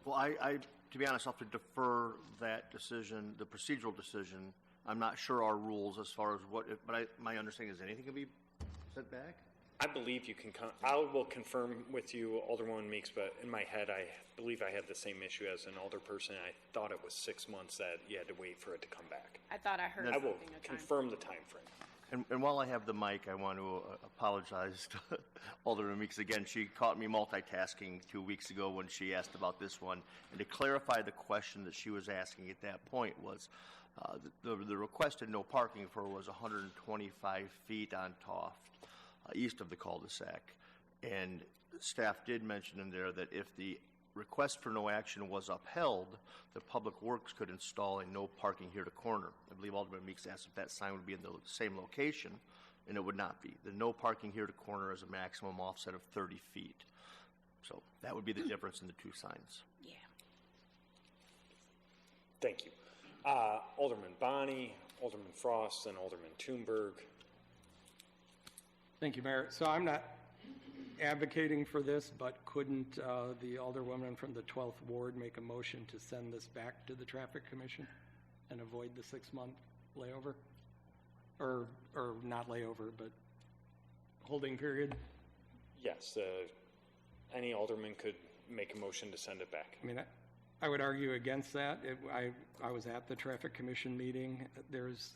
Well, I to be honest, I'll have to defer that decision, the procedural decision. I'm not sure our rules as far as what, but my understanding is anything can be sent back? I believe you can I will confirm with you, Alderwoman Meeks, but in my head, I believe I had the same issue as an alderperson. I thought it was 6 months that you had to wait for it to come back. I thought I heard I will something. confirm the time frame. And while I have the mic, I want to apologize to Alderman Meeks again. She caught me multitasking 2 weeks ago when she asked about this one. And to clarify the question that she was asking at that point was, the requested no parking for was 125 feet on Toft, east of the cul-de-sac. And staff did mention in there that if the request for no action was upheld, the Public Works could install a no parking here to corner. I believe Alderman Meeks asked if that sign would be in the same location, and it would not be. The no parking here to corner is a maximum offset of 30 feet. So that would be the difference in the 2 signs. Yeah. Thank you. Alderman Bonnie, Alderman Frost, and Alderman Thunberg. Thank you, Mayor. So I'm not advocating for this, but couldn't the alderwoman from the 12th Ward make a motion to send this back to the Traffic Commission and avoid the 6-month layover? Or not layover, but holding period? Yes, any alderman could make a motion to send it back. I mean, I would argue against that. I was at the Traffic Commission meeting. There's,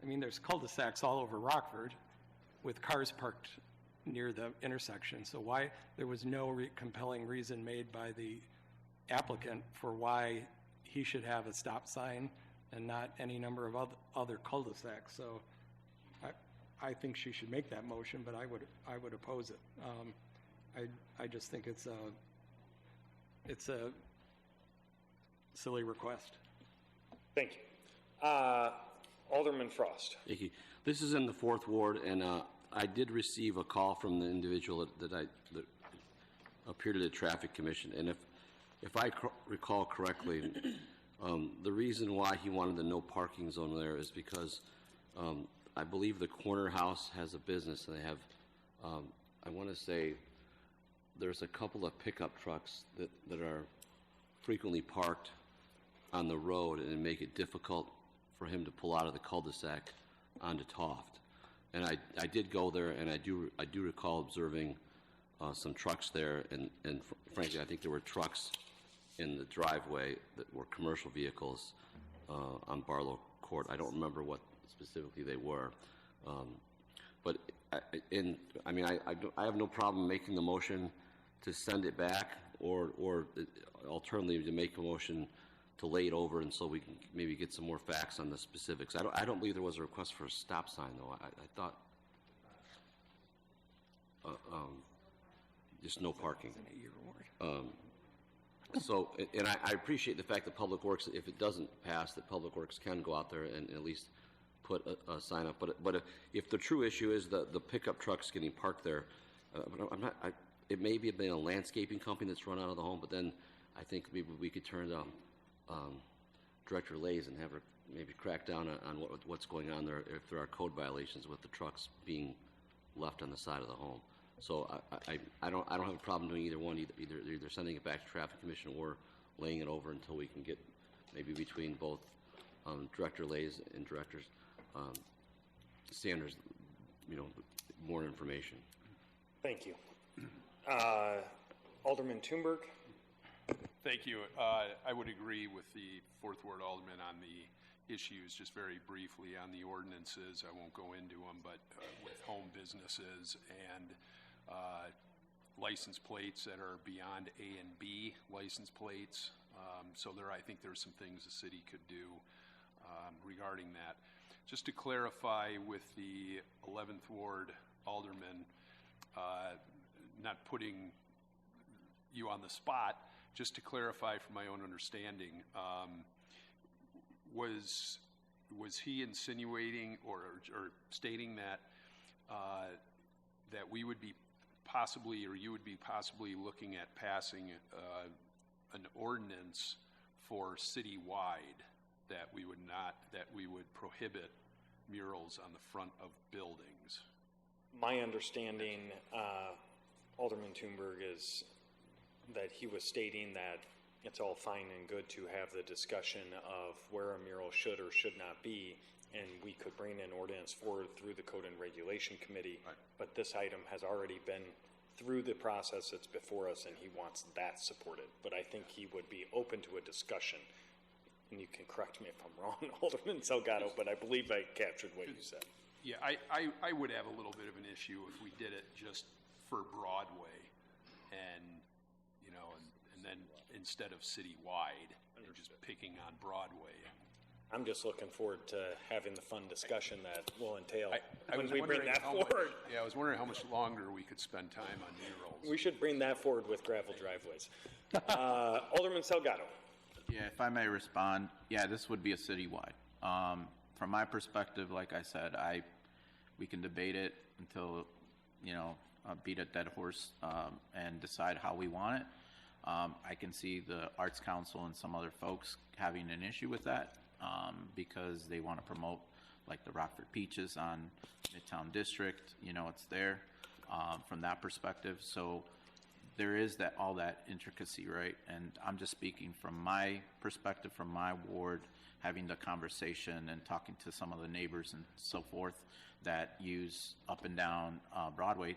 there's cul-de-sacs all over Rockford with cars parked near the intersection. So why there was no compelling reason made by the applicant for why he should have a stop sign and not any number of other cul-de-sacs. So I think she should make that motion, but I would oppose it. I just think it's a silly request. Thank you. Alderman Frost. Thank you. This is in the 4th Ward, and I did receive a call from the individual that appeared at the Traffic Commission, and if I recall correctly, The reason why he wanted the no parking zone there is because I believe the corner house has a business, and they have, I want to say, there's a couple of pickup trucks that are frequently parked on the road and make it difficult for him to pull out of the cul-de-sac onto Toft. And I did go there, and I do recall observing some trucks there, and frankly, I think there were trucks in the driveway that were commercial vehicles on Barlow Court. I don't remember what specifically they were, but I have no problem making the motion to send it back, or alternatively to make a motion to lay it over, and so we can maybe get some more facts on the specifics. I don't believe there was a request for a stop sign, though. I thought just no parking. So, and I appreciate the fact that Public Works, if it doesn't pass, that Public Works can go out there and at least put a sign up. But if the true issue is the pickup trucks getting parked there, it may be been a landscaping company that's run out of the home, but then I think maybe we could turn to Director Lays and have her maybe crack down on what's going on there if there are code violations with the trucks being left on the side of the home. So I don't have a problem doing either one, either sending it back to Traffic Commission or laying it over until we can get maybe between both Director Lays and Director Sanders, more information. Thank you. Alderman Thunberg. Thank you. I would agree with the Fourth Ward Alderman on the issues, just very briefly on the ordinances. I won't go into them, but with home businesses and license plates that are beyond A and B license plates. So I think there's some things the city could do regarding that. Just to clarify with the 11th Ward Alderman, not putting you on the spot, just to clarify from my own understanding, was he insinuating or stating that that we would be possibly, or you would be possibly looking at passing an ordinance for citywide that we would prohibit murals on the front of buildings? My understanding, Alderman Thunberg, is that he was stating that it's all fine and good to have the discussion of where a mural should or should not be, and we could bring an ordinance forward through the Code and Regulation Committee, right. But this item has already been through the process that's before us, and he wants that supported. But I think he would be open to a discussion, and you can correct me if I'm wrong, Alderman Salgado, but I believe I captured what you said. Yeah, I would have a little bit of an issue if we did it just for Broadway, and then instead of citywide, and just picking on Broadway. I'm just looking forward to having the fun discussion that will entail when we bring that forward. I was wondering how much longer we could spend time on murals. We should bring that forward with gravel driveways. Alderman Salgado. Yeah, if I may respond, yeah, this would be a citywide. From my perspective, like I said, we can debate it until, beat a dead horse and decide how we want it. I can see the Arts Council and some other folks having an issue with that because they want to promote, like the Rockford Peaches on Midtown District. It's there from that perspective. So there is all that intricacy, right? And I'm just speaking from my perspective, from my ward, having the conversation and talking to some of the neighbors and so forth that use up and down Broadway.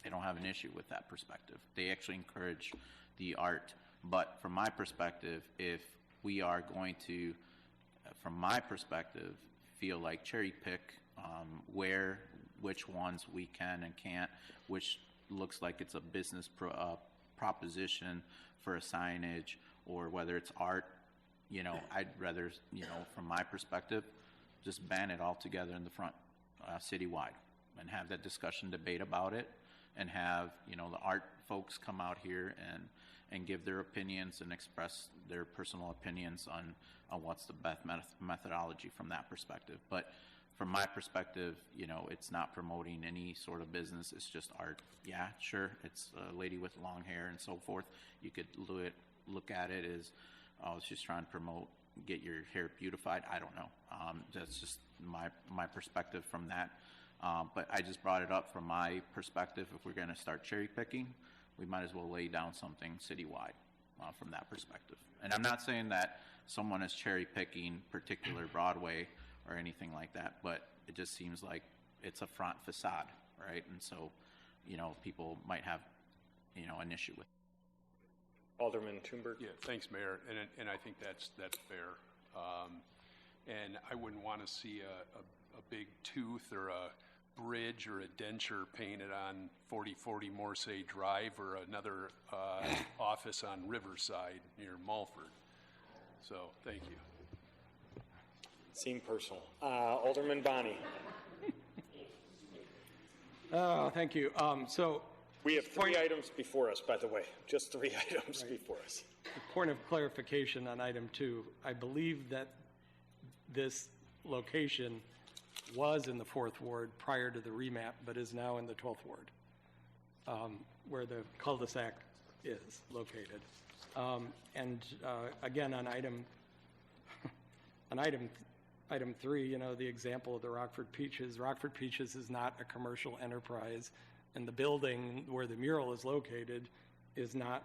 They don't have an issue with that perspective. They actually encourage the art. But from my perspective, if we are going to, from my perspective, feel like cherry pick which ones we can and can't, which looks like it's a business proposition for a signage, or whether it's art, I'd rather, from my perspective, just ban it altogether in the front, citywide, and have that discussion, debate about it, and have, the art folks come out here and give their opinions and express their personal opinions on what's the best methodology from that perspective. But from my perspective, it's not promoting any sort of business. It's just art. Yeah, sure, it's a lady with long hair and so forth. You could look at it as, she's trying to promote, get your hair beautified. I don't know. That's just my perspective from that. But I just brought it up from my perspective. If we're going to start cherry picking, we might as well lay down something citywide from that perspective. And I'm not saying that someone is cherry picking particular Broadway or anything like that, but it just seems like it's a front facade, right? And so, people might have, an issue with it. Alderman Thunberg. Yeah, thanks, Mayor, and I think that's fair. And I wouldn't want to see a big tooth or a bridge or a denture painted on 4040 Morsay Drive or another office on Riverside near Mulford. So, thank you. Seemed personal. Alderman Bonney. Thank you. We have three items before us, by the way. Just three items before us. Point of clarification on item 2. I believe that this location was in the 4th Ward prior to the remap, but is now in the 12th Ward, where the cul-de-sac is located. Again, on item 3, the example of the Rockford Peaches. Rockford Peaches is not a commercial enterprise, and the building where the mural is located is not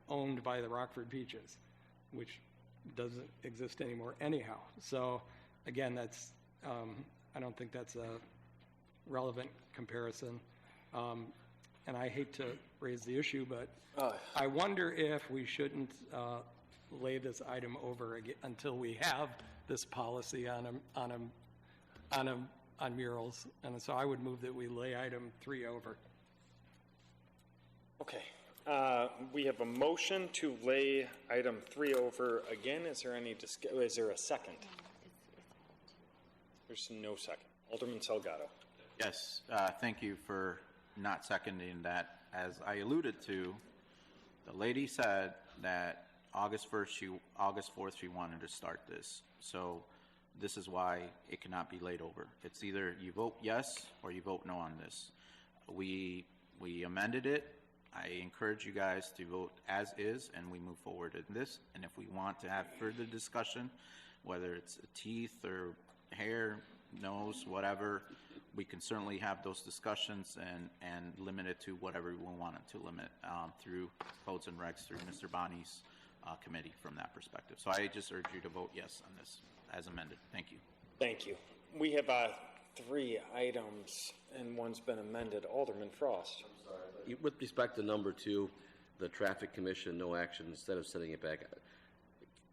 owned by the Rockford Peaches, which doesn't exist anymore anyhow. So again, that's I don't think that's a relevant comparison. And I hate to raise the issue, but I wonder if we shouldn't lay this item over again until we have this policy on murals. And so I would move that we lay item 3 over. Okay. We have a motion to lay item 3 over again. Is there is there a second? There's no second. Alderman Salgado. Yes, thank you for not seconding that. As I alluded to, the lady said that August 4th, she wanted to start this. So this is why it cannot be laid over. It's either you vote yes or you vote no on this. We amended it. I encourage you guys to vote as is, and we move forward in this. And if we want to have further discussion, whether it's teeth or hair, nose, whatever, we can certainly have those discussions and limit it to whatever we want it to limit through codes and regs through Mr. Bonney's committee from that perspective. So I just urge you to vote yes on this as amended. Thank you. Thank you. We have 3 items, and one's been amended. Alderman Frost. With respect to number 2, the Traffic Commission, no action, instead of sending it back,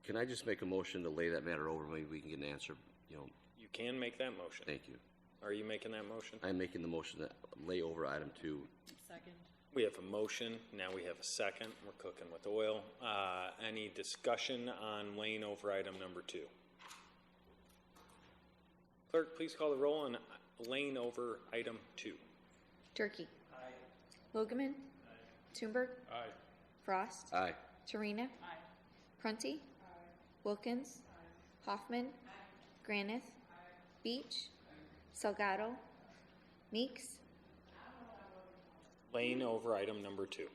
can I just make a motion to lay that matter over? Maybe we can get an answer, You can make that motion. Thank you. Are you making that motion? I'm making the motion to lay over item 2. Second. We have a motion. Now we have a second. We're cooking with oil. Any discussion on laying over item number 2? Clerk, please call the roll on laying over item 2. Turkey. Aye. Logeman. Aye. Thunberg. Aye. Frost. Aye. Torina. Aye. Prunty. Aye. Wilkins. Aye. Hoffman. Aye. Granith. Aye. Beach. Aye. Salgado. Meeks. Laying over item number 2.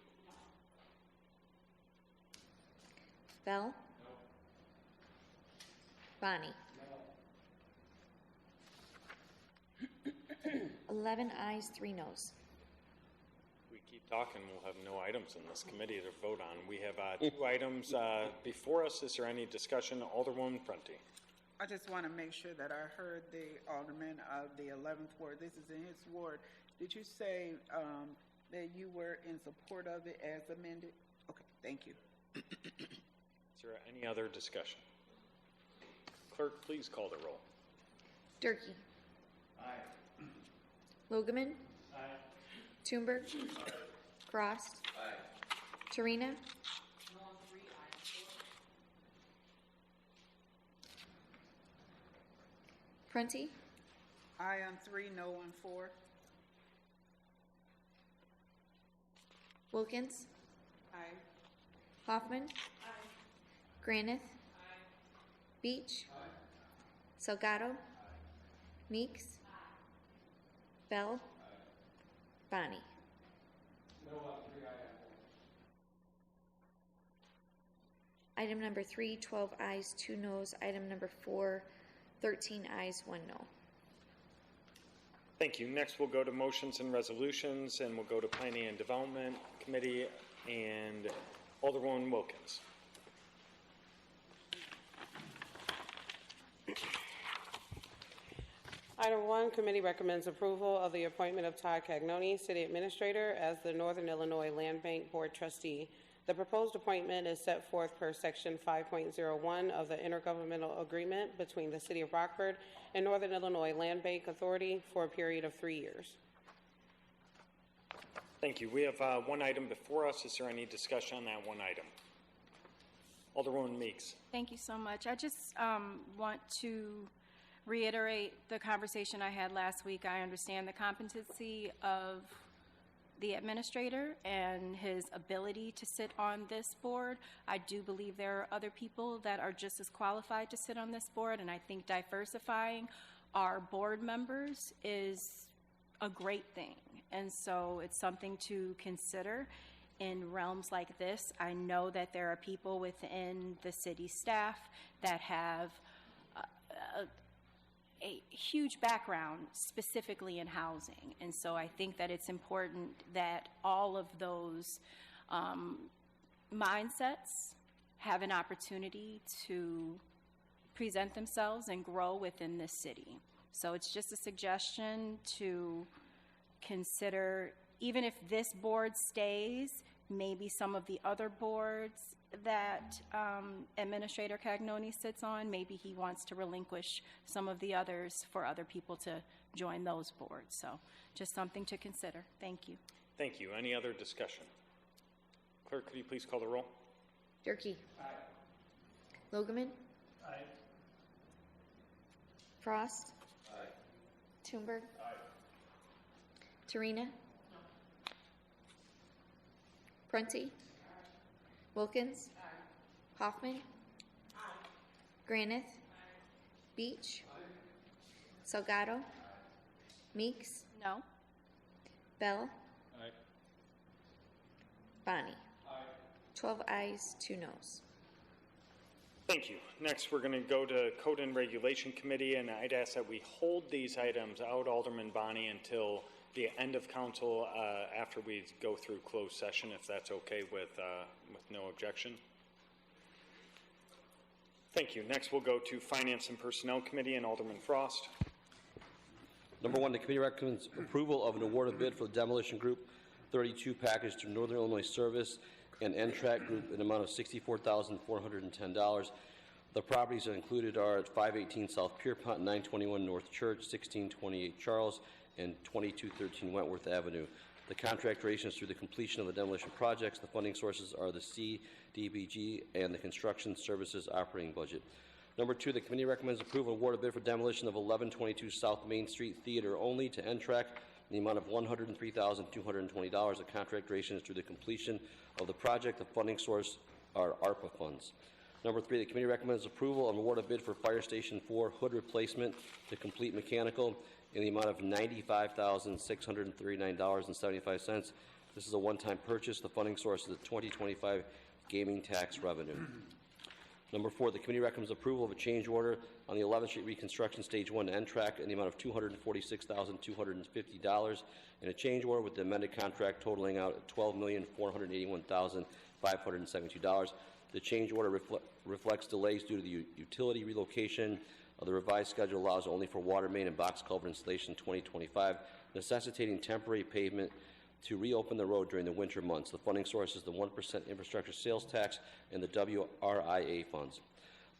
Bell. No. Bonnie. No. 11 ayes, 3 noes. We keep talking, we'll have no items in this committee to vote on. We have 2 items before us. Is there any discussion? Alderwoman Prunty. I just want to make sure that I heard the alderman of the 11th Ward. This is in his ward. Did you say that you were in support of it as amended? Okay, thank you. Is there any other discussion? Clerk, please call the roll. Durkee. Aye. Logeman. Aye. Thunberg. Aye. Frost. Aye. Torina. Prunty. Aye on 3, no on 4. Wilkins. Aye. Hoffman. Aye. Granith. Aye. Beach. Aye. Salgado. Aye. Meeks. Aye. Bell. Aye. Bonnie. No on 3, Item number 3, 12 ayes, 2 noes. Item number 4, 13 ayes, 1 no. Thank you. Next, we'll go to motions and resolutions, and we'll go to Planning and Development Committee and Alderwoman Wilkins. Item 1, committee recommends approval of the appointment of Todd Cagnoni, City Administrator, as the Northern Illinois Land Bank Board Trustee. The proposed appointment is set forth per Section 5.01 of the Intergovernmental Agreement between the City of Rockford and Northern Illinois Land Bank Authority for a period of 3 years. Thank you. We have one item before us. Is there any discussion on that one item? Alderwoman Meeks. Thank you so much. I just want to reiterate the conversation I had last week. I understand the competency of the administrator and his ability to sit on this board. I do believe there are other people that are just as qualified to sit on this board, and I think diversifying our board members is a great thing. And so it's something to consider in realms like this. I know that there are people within the city staff that have a huge background specifically in housing. And so I think that it's important that all of those mindsets have an opportunity to present themselves and grow within this city. So it's just a suggestion to consider, even if this board stays, maybe some of the other boards that Administrator Cagnoni sits on, maybe he wants to relinquish some of the others for other people to join those boards. So just something to consider. Thank you. Thank you. Any other discussion? Clerk, could you please call the roll? Durkee. Aye. Logeman. Aye. Frost. Aye. Toomberg. Aye. Tarina. No. Prunty. Wilkins. Aye. Hoffman. Aye. Granith. Aye. Beach. Aye. Salgado. Aye. Meeks. No. Bell. Aye. Bonnie. Aye. 12 ayes, 2 noes. Thank you. Next, we're going to go to Code and Regulation Committee, and I'd ask that we hold these items out, Alderman Bonnie, until the end of council after we go through closed session, if that's okay with no objection. Thank you. Next, we'll go to Finance and Personnel Committee and Alderman Frost. Number 1, the committee recommends approval of an award of bid for the Demolition Group 32 package to Northern Illinois Service and NTRAC Group in an amount of $64,410. The properties that included are at 518 South Pierpont, 921 North Church, 1628 Charles, and 2213 Wentworth Avenue. The contract duration is through the completion of the demolition projects. The funding sources are the CDBG and the Construction Services Operating Budget. Number 2, the committee recommends approval of award of bid for demolition of 1122 South Main Street Theater only to NTRAC in the amount of $103,220. The contract duration is through the completion of the project. The funding source are ARPA funds. Number 3, the committee recommends approval of award of bid for Fire Station 4 hood replacement to Complete Mechanical in the amount of $95,639.75. This is a one-time purchase. The funding source is the 2025 gaming tax revenue. Number 4, the committee recommends approval of a change order on the 11th Street Reconstruction Stage 1 to NTRAC in the amount of $246,250 and a change order with the amended contract totaling out at $12,481,572. The change order reflects delays due to the utility relocation. The revised schedule allows only for water main and box culvert installation 2025, necessitating temporary pavement to reopen the road during the winter months. The funding source is the 1% infrastructure sales tax and the WRIA funds.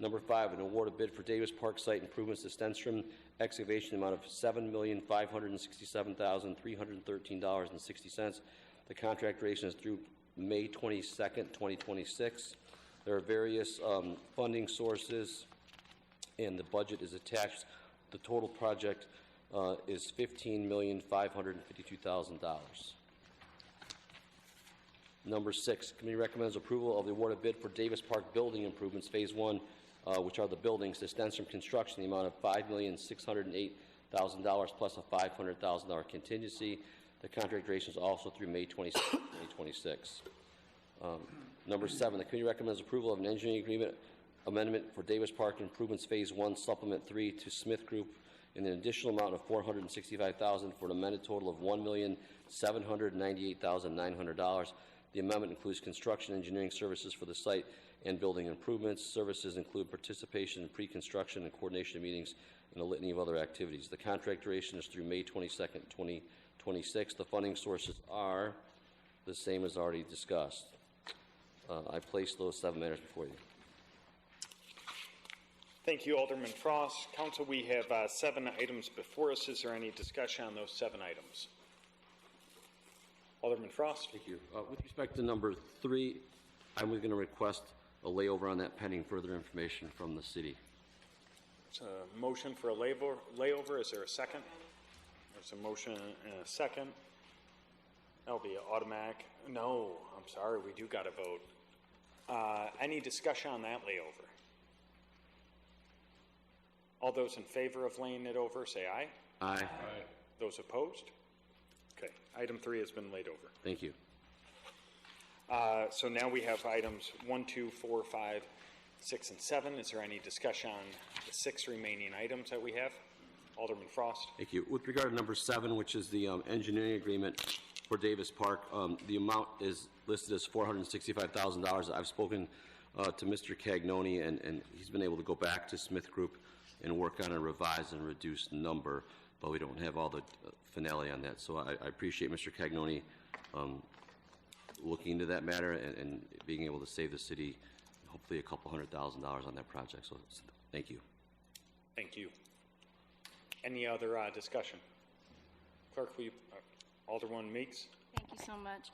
Number 5, an award of bid for Davis Park site improvements to Stenstrom excavation amount of $7,567,313.60. The contract duration is through May 22nd, 2026. There are various funding sources, and the budget is attached. The total project is $15,552,000. Number 6, committee recommends approval of the award of bid for Davis Park building improvements, Phase 1, which are the buildings to Stenstrom Construction, the amount of $5,608,000 plus a $500,000 contingency. The contract duration is also through May 26, 2026. Number 7, the committee recommends approval of an engineering agreement amendment for Davis Park Improvements Phase 1, Supplement 3 to Smith Group in an additional amount of $465,000 for an amended total of $1,798,900. The amendment includes construction engineering services for the site and building improvements. Services include participation in pre-construction and coordination meetings and a litany of other activities. The contract duration is through May 22nd, 2026. The funding sources are the same as already discussed. I place those 7 matters before you. Thank you, Alderman Frost. Council, we have 7 items before us. Is there any discussion on those 7 items? Alderman Frost. Thank you. With respect to number 3, I'm going to request a layover on that pending further information from the city. There's a motion for a layover. Is there a second? There's a motion and a second. That'll be automatic. No, I'm sorry. We do got to vote. Any discussion on that layover? All those in favor of laying it over, say aye. Aye. Aye. Those opposed? Okay. Item 3 has been laid over. Thank you. So now we have items 1, 2, 4, 5, 6, and 7. Is there any discussion on the 6 remaining items that we have? Alderman Frost. Thank you. With regard to number 7, which is the engineering agreement for Davis Park, the amount is listed as $465,000. I've spoken to Mr. Cagnoni, and he's been able to go back to Smith Group and work on a revised and reduced number, but we don't have all the finale on that. So I appreciate Mr. Cagnoni looking into that matter and being able to save the city hopefully a couple $100,000 on that project. So thank you. Thank you. Any other discussion? Clerk, will you, Alderman Meeks? Thank you so much.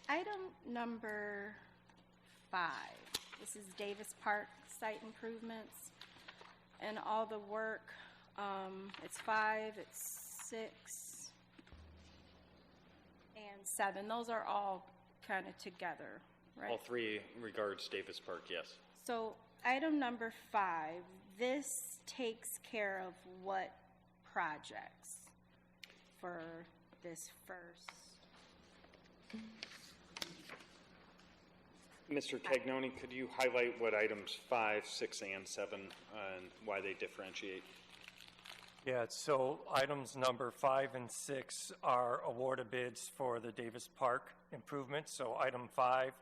Item number 5. This is Davis Park site improvements and all the work. It's 5, it's 6, and 7. Those are all kind of together, right? All 3 regards Davis Park, yes. So item number 5, this takes care of what projects for this first? Mr. Cagnoni, could you highlight what items 5, 6, and 7 and why they differentiate? Yeah, so items number 5 and 6 are awarded bids for the Davis Park improvements. So item 5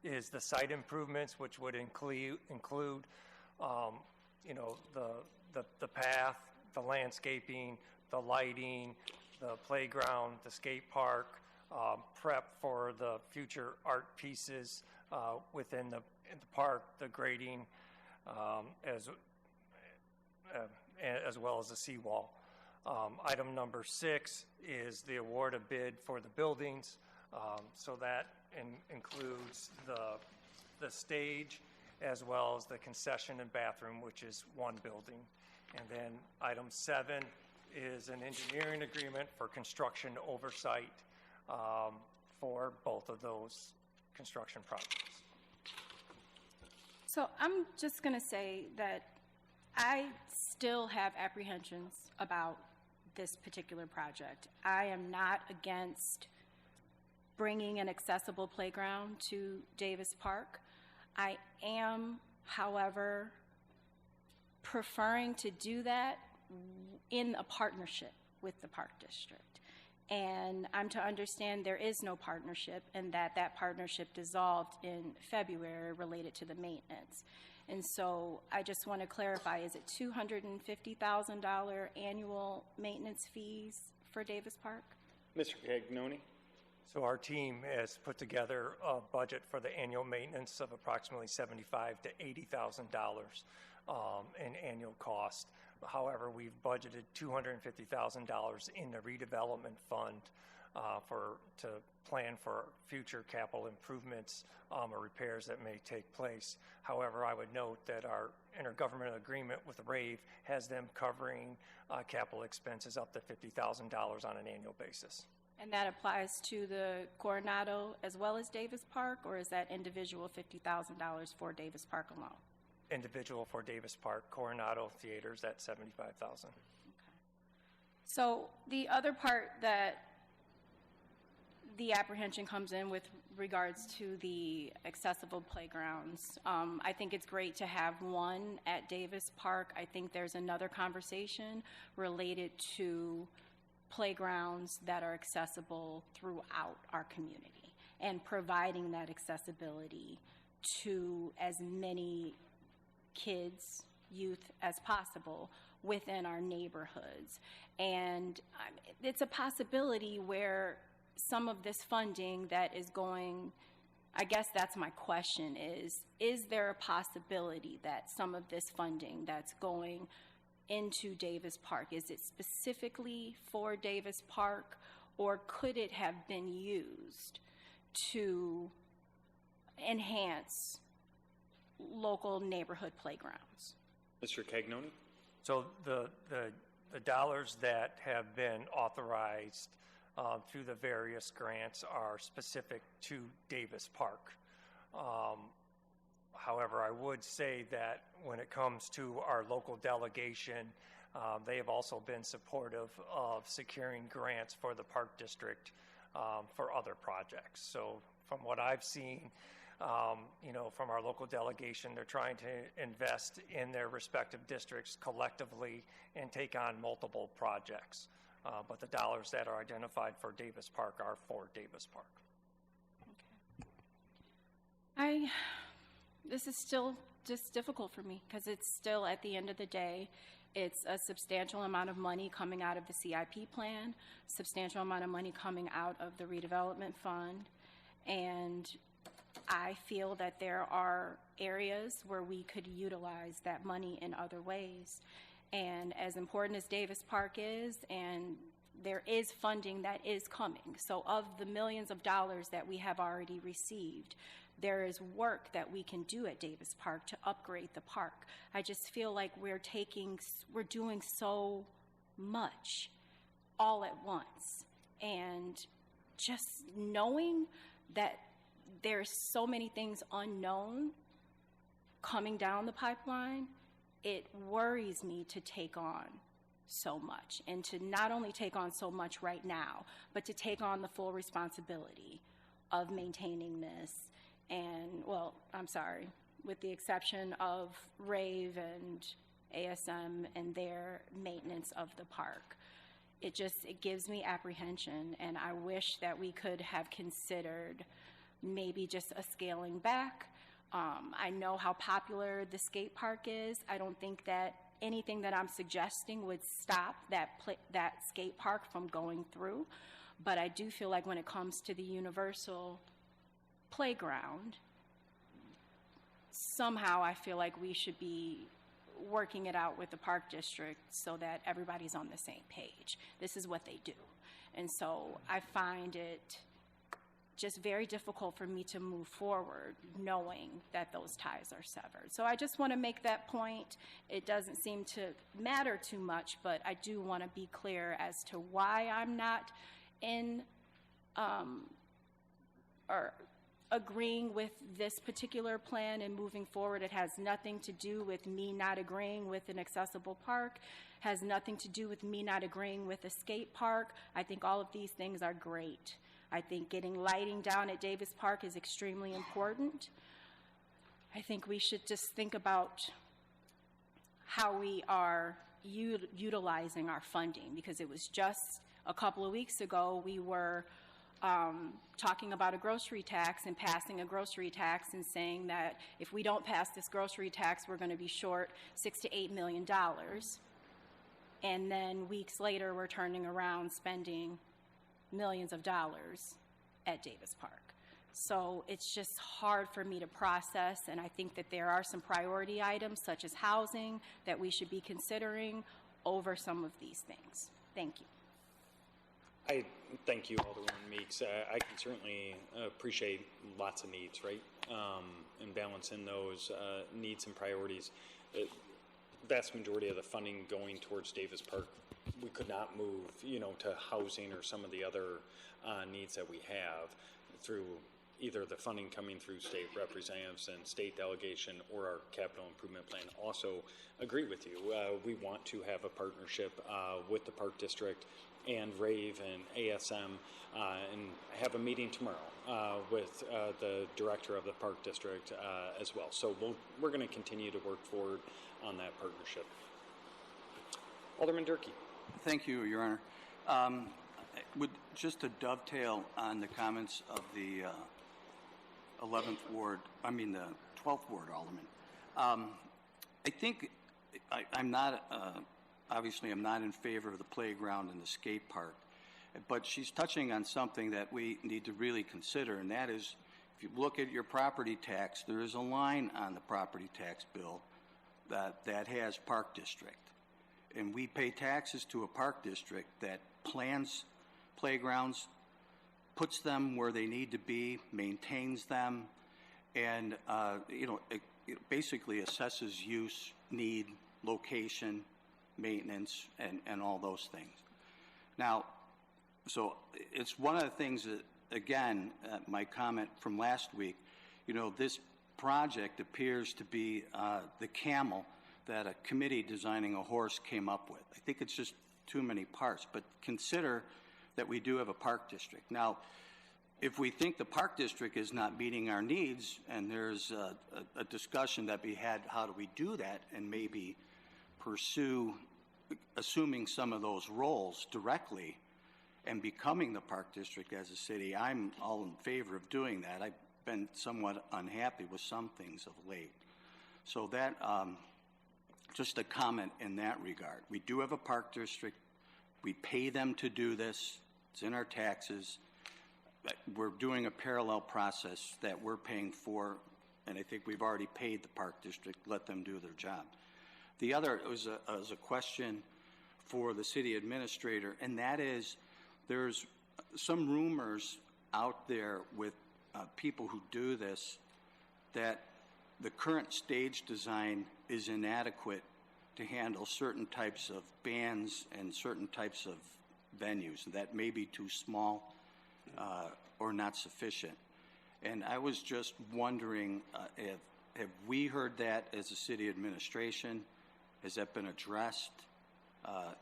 is the site improvements, which would include you know, the path, the landscaping, the lighting, the playground, the skate park, prep for the future art pieces within the park, the grading, as well as the seawall. Item number 6 is the award of bid for the buildings. So that includes the stage as well as the concession and bathroom, which is one building. And then item 7 is an engineering agreement for construction oversight for both of those construction projects. So I'm just going to say that I still have apprehensions about this particular project. I am not against bringing an accessible playground to Davis Park. I am, however, preferring to do that in a partnership with the Park District. And I'm to understand there is no partnership and that partnership dissolved in February related to the maintenance. And so I just want to clarify, is it $250,000 annual maintenance fees for Davis Park? Mr. Cagnoni? So our team has put together a budget for the annual maintenance of approximately $75,000 to $80,000 in annual cost. However, we've budgeted $250,000 in the redevelopment fund to plan for future capital improvements or repairs that may take place. However, I would note that our intergovernmental agreement with RAVE has them covering capital expenses up to $50,000 on an annual basis. And that applies to the Coronado as well as Davis Park, or is that individual $50,000 for Davis Park alone? Individual for Davis Park. Coronado Theaters at $75,000. So the other part that the apprehension comes in with regards to the accessible playgrounds. I think it's great to have one at Davis Park. I think there's another conversation related to playgrounds that are accessible throughout our community and providing that accessibility to as many kids, youth as possible within our neighborhoods. And it's a possibility where some of this funding that is going, I guess that's my question, is there a possibility that some of this funding that's going into Davis Park, is it specifically for Davis Park, or could it have been used to enhance local neighborhood playgrounds? Mr. Cagnoni? So the dollars that have been authorized through the various grants are specific to Davis Park. However, I would say that when it comes to our local delegation, they have also been supportive of securing grants for the Park District for other projects. So from what I've seen, from our local delegation, they're trying to invest in their respective districts collectively and take on multiple projects. But the dollars that are identified for Davis Park are for Davis Park. Okay. This is still just difficult for me because it's still, at the end of the day, it's a substantial amount of money coming out of the CIP plan, substantial amount of money coming out of the redevelopment fund, and I feel that there are areas where we could utilize that money in other ways. And as important as Davis Park is, and there is funding that is coming, so of the millions of dollars that we have already received, there is work that we can do at Davis Park to upgrade the park. I just feel like we're doing so much all at once. And just knowing that there's so many things unknown coming down the pipeline, it worries me to take on so much, and to not only take on so much right now, but to take on the full responsibility of maintaining this. And, well, I'm sorry, with the exception of RAVE and ASM and their maintenance of the park. It gives me apprehension, and I wish that we could have considered maybe just a scaling back. I know how popular the skate park is. I don't think that anything that I'm suggesting would stop that skate park from going through, but I do feel like when it comes to the universal playground, somehow I feel like we should be working it out with the Park District so that everybody's on the same page. This is what they do. And so I find it just very difficult for me to move forward knowing that those ties are severed. So I just want to make that point. It doesn't seem to matter too much, but I do want to be clear as to why I'm not in or agreeing with this particular plan and moving forward. It has nothing to do with me not agreeing with an accessible park, has nothing to do with me not agreeing with a skate park. I think all of these things are great. I think getting lighting down at Davis Park is extremely important. I think we should just think about how we are utilizing our funding, because it was just a couple of weeks ago we were talking about a grocery tax and passing a grocery tax and saying that if we don't pass this grocery tax, we're going to be short $6 to $8 million. And then weeks later, we're turning around spending millions of dollars at Davis Park. So it's just hard for me to process, and I think that there are some priority items such as housing that we should be considering over some of these things. Thank you. I thank you, Alderwoman Meeks. I can certainly appreciate lots of needs, right? And balancing those needs and priorities. Vast majority of the funding going towards Davis Park, we could not move, to housing or some of the other needs that we have through, either the funding coming through state representatives and state delegation or our capital improvement plan also agree with you. We want to have a partnership with the Park District and RAVE and ASM and have a meeting tomorrow with the director of the Park District as well. So we're going to continue to work forward on that partnership. Alderman Durkee. Thank you, Your Honor. Just to dovetail on the comments of the 11th Ward, the 12th Ward Alderman, I think I'm not, obviously I'm not in favor of the playground and the skate park, but she's touching on something that we need to really consider, and that is, if you look at your property tax, there is a line on the property tax bill that has Park District. And we pay taxes to a park district that plans playgrounds, puts them where they need to be, maintains them, and it basically assesses use, need, location, maintenance, and all those things. Now, so it's one of the things that, again, my comment from last week, this project appears to be the camel that a committee designing a horse came up with. I think it's just too many parts, but consider that we do have a park district. Now, if we think the park district is not meeting our needs, and there's a discussion that we had, how do we do that, and maybe pursue assuming some of those roles directly and becoming the park district as a city, I'm all in favor of doing that. I've been somewhat unhappy with some things of late. So that, just a comment in that regard. We do have a park district. We pay them to do this. It's in our taxes. We're doing a parallel process that we're paying for, and I think we've already paid the park district. Let them do their job. The other was a question for the city administrator, and that is, there's some rumors out there with people who do this that the current stage design is inadequate to handle certain types of bands and certain types of venues that may be too small or not sufficient. And I was just wondering, have we heard that as a city administration? Has that been addressed?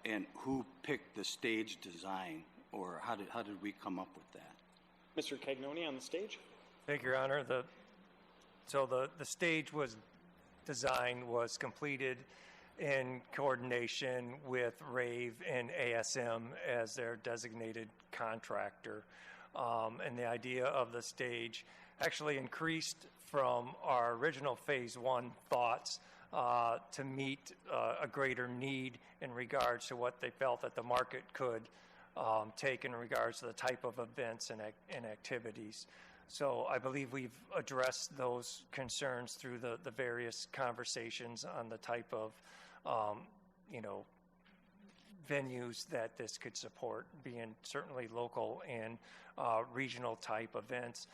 And who picked the stage design, or how did we come up with that? Mr. Cagnoni on the stage. Thank you, Your Honor. So the stage was completed in coordination with RAVE and ASM as their designated contractor. And the idea of the stage actually increased from our original Phase 1 thoughts to meet a greater need in regards to what they felt that the market could take in regards to the type of events and activities. So I believe we've addressed those concerns through the various conversations on the type of, venues that this could support, being certainly local and regional type events,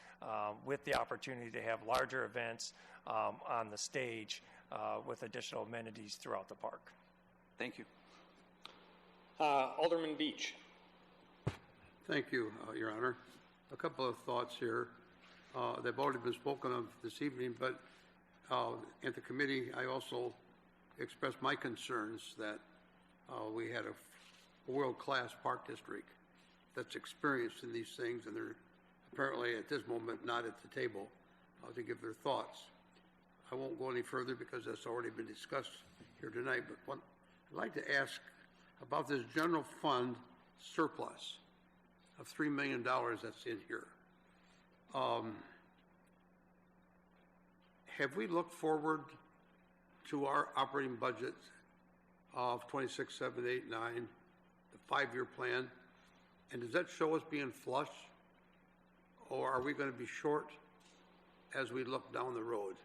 with the opportunity to have larger events on the stage with additional amenities throughout the park. Thank you. Alderman Beach. Thank you, Your Honor. A couple of thoughts here. They've already been spoken of this evening, but at the committee, I also expressed my concerns that we had a world-class park district that's experienced in these things, and they're apparently at this moment not at the table to give their thoughts. I won't go any further because that's already been discussed here tonight, but I'd like to ask about this general fund surplus of $3 million that's in here. Have we looked forward to our operating budget of 26, 7, 8, 9, the 5-year plan? And does that show us being flush? Or are we going to be short as we look down the road?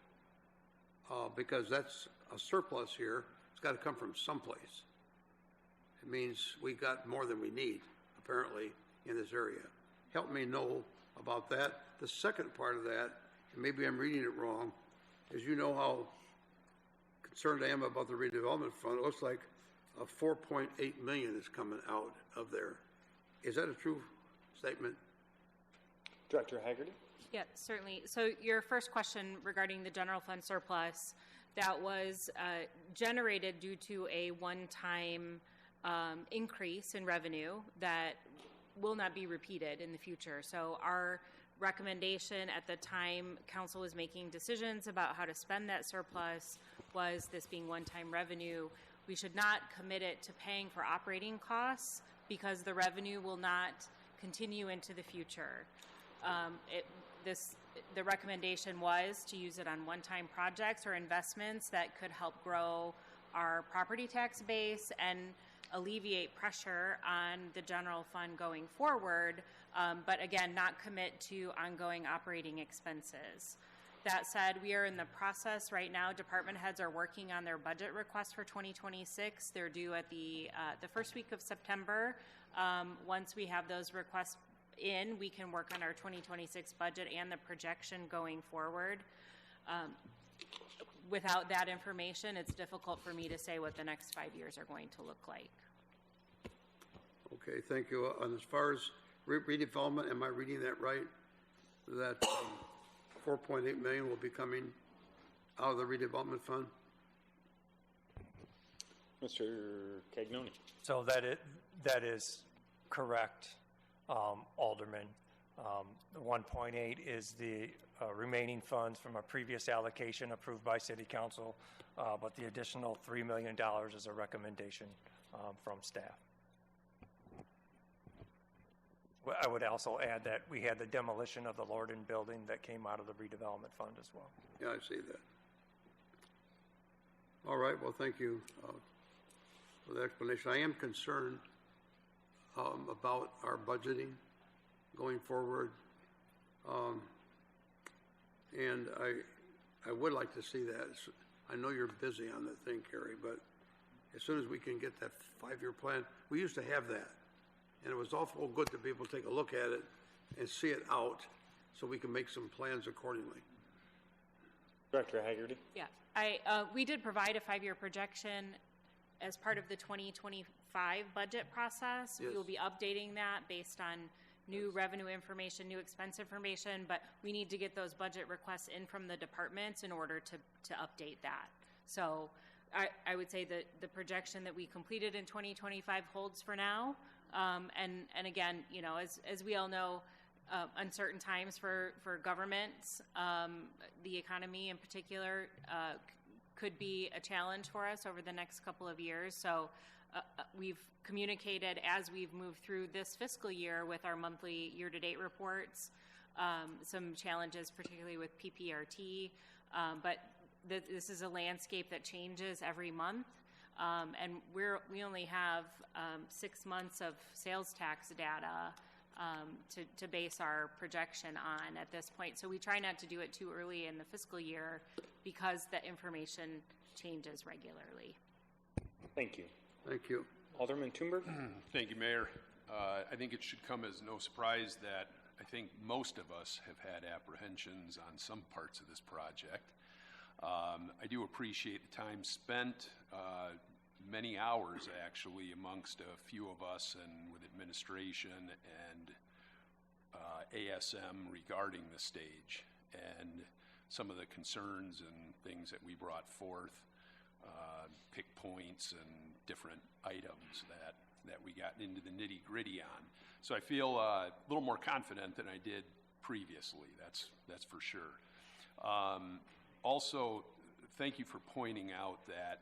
Because that's a surplus here. It's got to come from someplace. It means we got more than we need, apparently, in this area. Help me know about that. The second part of that, and maybe I'm reading it wrong, is you know how concerned I am about the redevelopment fund. It looks like a $4.8 million is coming out of there. Is that a true statement? Director Haggerty. Yeah, certainly. So your first question regarding the general fund surplus, that was generated due to a one-time increase in revenue that will not be repeated in the future. So our recommendation at the time council was making decisions about how to spend that surplus was this being one-time revenue. We should not commit it to paying for operating costs because the revenue will not continue into the future. The recommendation was to use it on one-time projects or investments that could help grow our property tax base and alleviate pressure on the general fund going forward, but again, not commit to ongoing operating expenses. That said, we are in the process right now. Department heads are working on their budget requests for 2026. They're due at the first week of September. Once we have those requests in, we can work on our 2026 budget and the projection going forward. Without that information, it's difficult for me to say what the next 5 years are going to look like. Okay, thank you. And as far as redevelopment, am I reading that right? That 4.8 million will be coming out of the redevelopment fund? Mr. Cagnoni. So that is correct, Alderman. The 1.8 is the remaining funds from a previous allocation approved by City Council, but the additional $3 million is a recommendation from staff. I would also add that we had the demolition of the Lorden building that came out of the redevelopment fund as well. Yeah, I see that. All right, well, thank you for the explanation. I am concerned about our budgeting going forward. And I would like to see that. I know you're busy on that thing, Carrie, but as soon as we can get that 5-year plan, we used to have that. And it was awful good to be able to take a look at it and see it out so we can make some plans accordingly. Director Haggerty? Yeah, we did provide a 5-year projection as part of the 2025 budget process. Yes. We will be updating that based on new revenue information, new expense information, but we need to get those budget requests in from the departments in order to update that. So I would say that the projection that we completed in 2025 holds for now. And again, you know, as we all know, uncertain times for governments, the economy in particular, could be a challenge for us over the next couple of years. So we've communicated as we've moved through this fiscal year with our monthly year-to-date reports, some challenges, particularly with PPRT, but this is a landscape that changes every month. And we only have 6 months of sales tax data to base our projection on at this point. So we try not to do it too early in the fiscal year because the information changes regularly. Thank you. Thank you. Alderman Toomberg? Thank you, Mayor. I think it should come as no surprise that I think most of us have had apprehensions on some parts of this project. I do appreciate the time spent, many hours actually, amongst a few of us and with administration and ASM regarding the stage and some of the concerns and things that we brought forth, pick points and different items that we got into the nitty-gritty on. So I feel a little more confident than I did previously, that's for sure. Also, thank you for pointing out that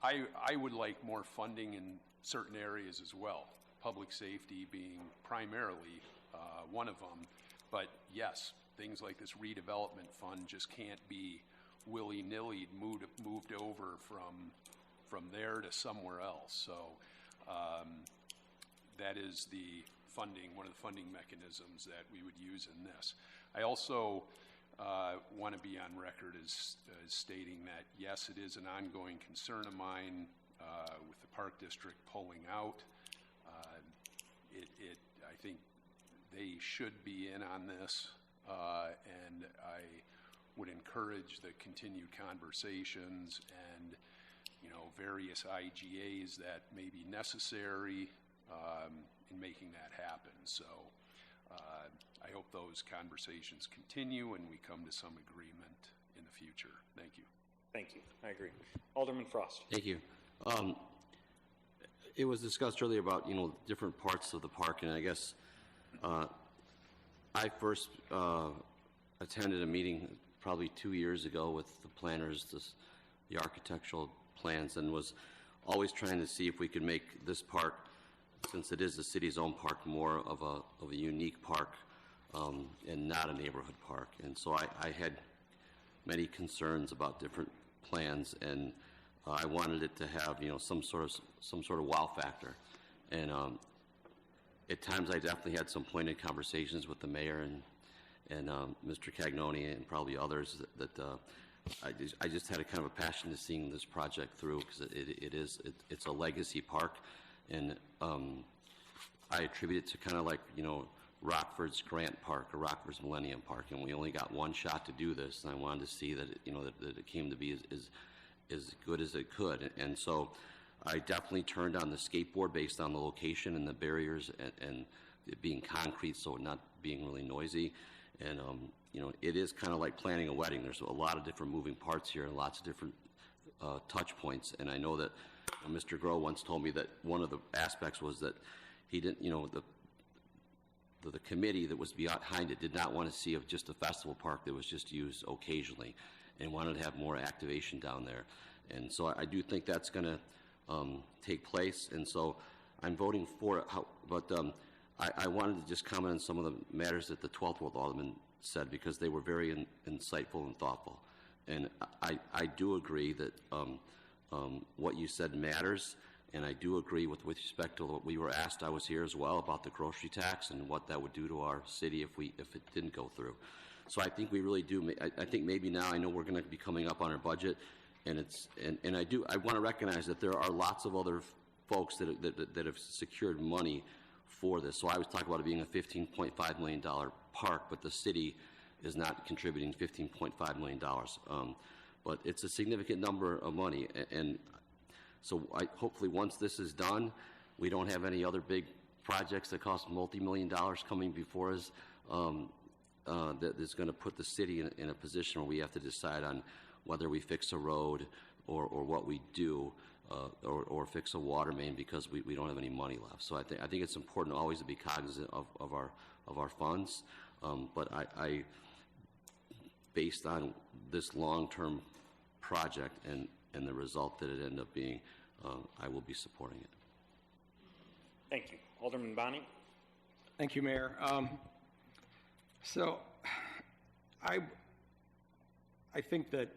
I would like more funding in certain areas as well, public safety being primarily one of them. But yes, things like this redevelopment fund just can't be willy-nilly moved over from there to somewhere else. So that is the funding, one of the funding mechanisms that we would use in this. I also want to be on record as stating that, yes, it is an ongoing concern of mine with the Park District pulling out. I think they should be in on this, and I would encourage the continued conversations and, you know, various IGAs that may be necessary in making that happen. So I hope those conversations continue and we come to some agreement in the future. Thank you. Thank you. I agree. Alderman Frost. Thank you. It was discussed earlier about, different parts of the park, and I guess I first attended a meeting probably 2 years ago with the planners, the architectural plans, and was always trying to see if we could make this park, since it is the city's own park, more of a unique park and not a neighborhood park. And so I had many concerns about different plans, and I wanted it to have some sort of wow factor. And at times I definitely had some pointed conversations with the mayor and Mr. Cagnoni and probably others that I just had a kind of a passion to seeing this project through, because it's a legacy park, and I attribute it to kind of like Rockford's Grant Park or Rockford's Millennium Park, and we only got one shot to do this, and I wanted to see that that it came to be as good as it could. And so I definitely turned on the skateboard based on the location and the barriers and it being concrete, so not being really noisy. And it is kind of like planning a wedding. There's a lot of different moving parts here and lots of different touch points. And I know that Mr. Groh once told me that one of the aspects was that he didn't, the committee that was behind it did not want to see just a festival park that was just used occasionally, and wanted to have more activation down there. And so I do think that's going to take place, and so I'm voting for it. But I wanted to just comment on some of the matters that the 12th Ward Alderman said, because they were very insightful and thoughtful. And I do agree that what you said matters, and I do agree with respect to what we were asked. I was here as well about the grocery tax and what that would do to our city if it didn't go through. So I think we really do. I think maybe now, I know we're going to be coming up on our budget, and I want to recognize that there are lots of other folks that have secured money for this. So I was talking about it being a $15.5 million park, but the city is not contributing $15.5 million. But it's a significant number of money, and so hopefully once this is done, we don't have any other big projects that cost multi-million dollars coming before us that is going to put the city in a position where we have to decide on whether we fix a road or what we do, or fix a water main, because we don't have any money left. So I think it's important always to be cognizant of our funds. But I based on this long-term project and the result that it ended up being, I will be supporting it. Thank you. Alderman Bonney? Thank you, Mayor. So I think that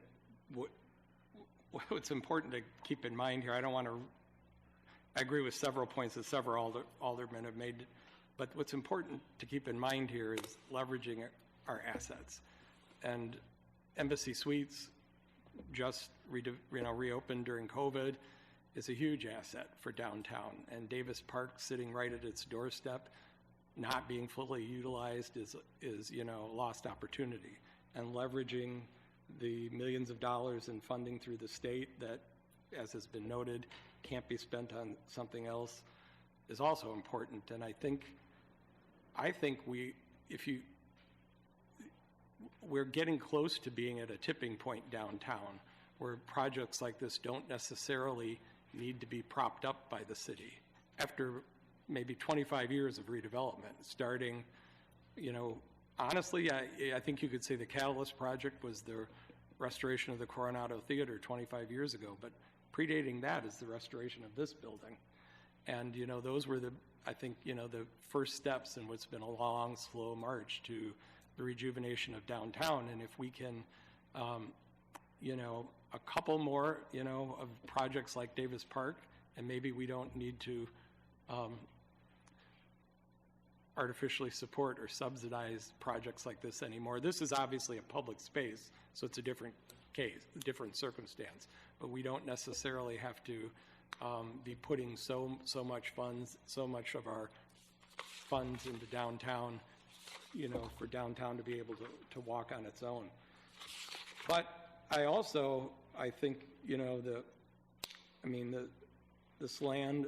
what's important to keep in mind here, I agree with several points that several aldermen have made, but what's important to keep in mind here is leveraging our assets. And Embassy Suites, just reopened during COVID, is a huge asset for downtown. And Davis Park, sitting right at its doorstep, not being fully utilized is lost opportunity. And leveraging the millions of dollars in funding through the state that, as has been noted, can't be spent on something else is also important. And I think we're getting close to being at a tipping point downtown, where projects like this don't necessarily need to be propped up by the city. After maybe 25 years of redevelopment, starting, honestly, I think you could say the catalyst project was the restoration of the Coronado Theater 25 years ago, but predating that is the restoration of this building. And, those were the first steps in what's been a long, slow march to the rejuvenation of downtown. And if we can, a couple more, of projects like Davis Park, and maybe we don't need to artificially support or subsidize projects like this anymore. This is obviously a public space, so it's a different case, a different circumstance. But we don't necessarily have to be putting so much of our funds into downtown, for downtown to be able to walk on its own. But I think, this land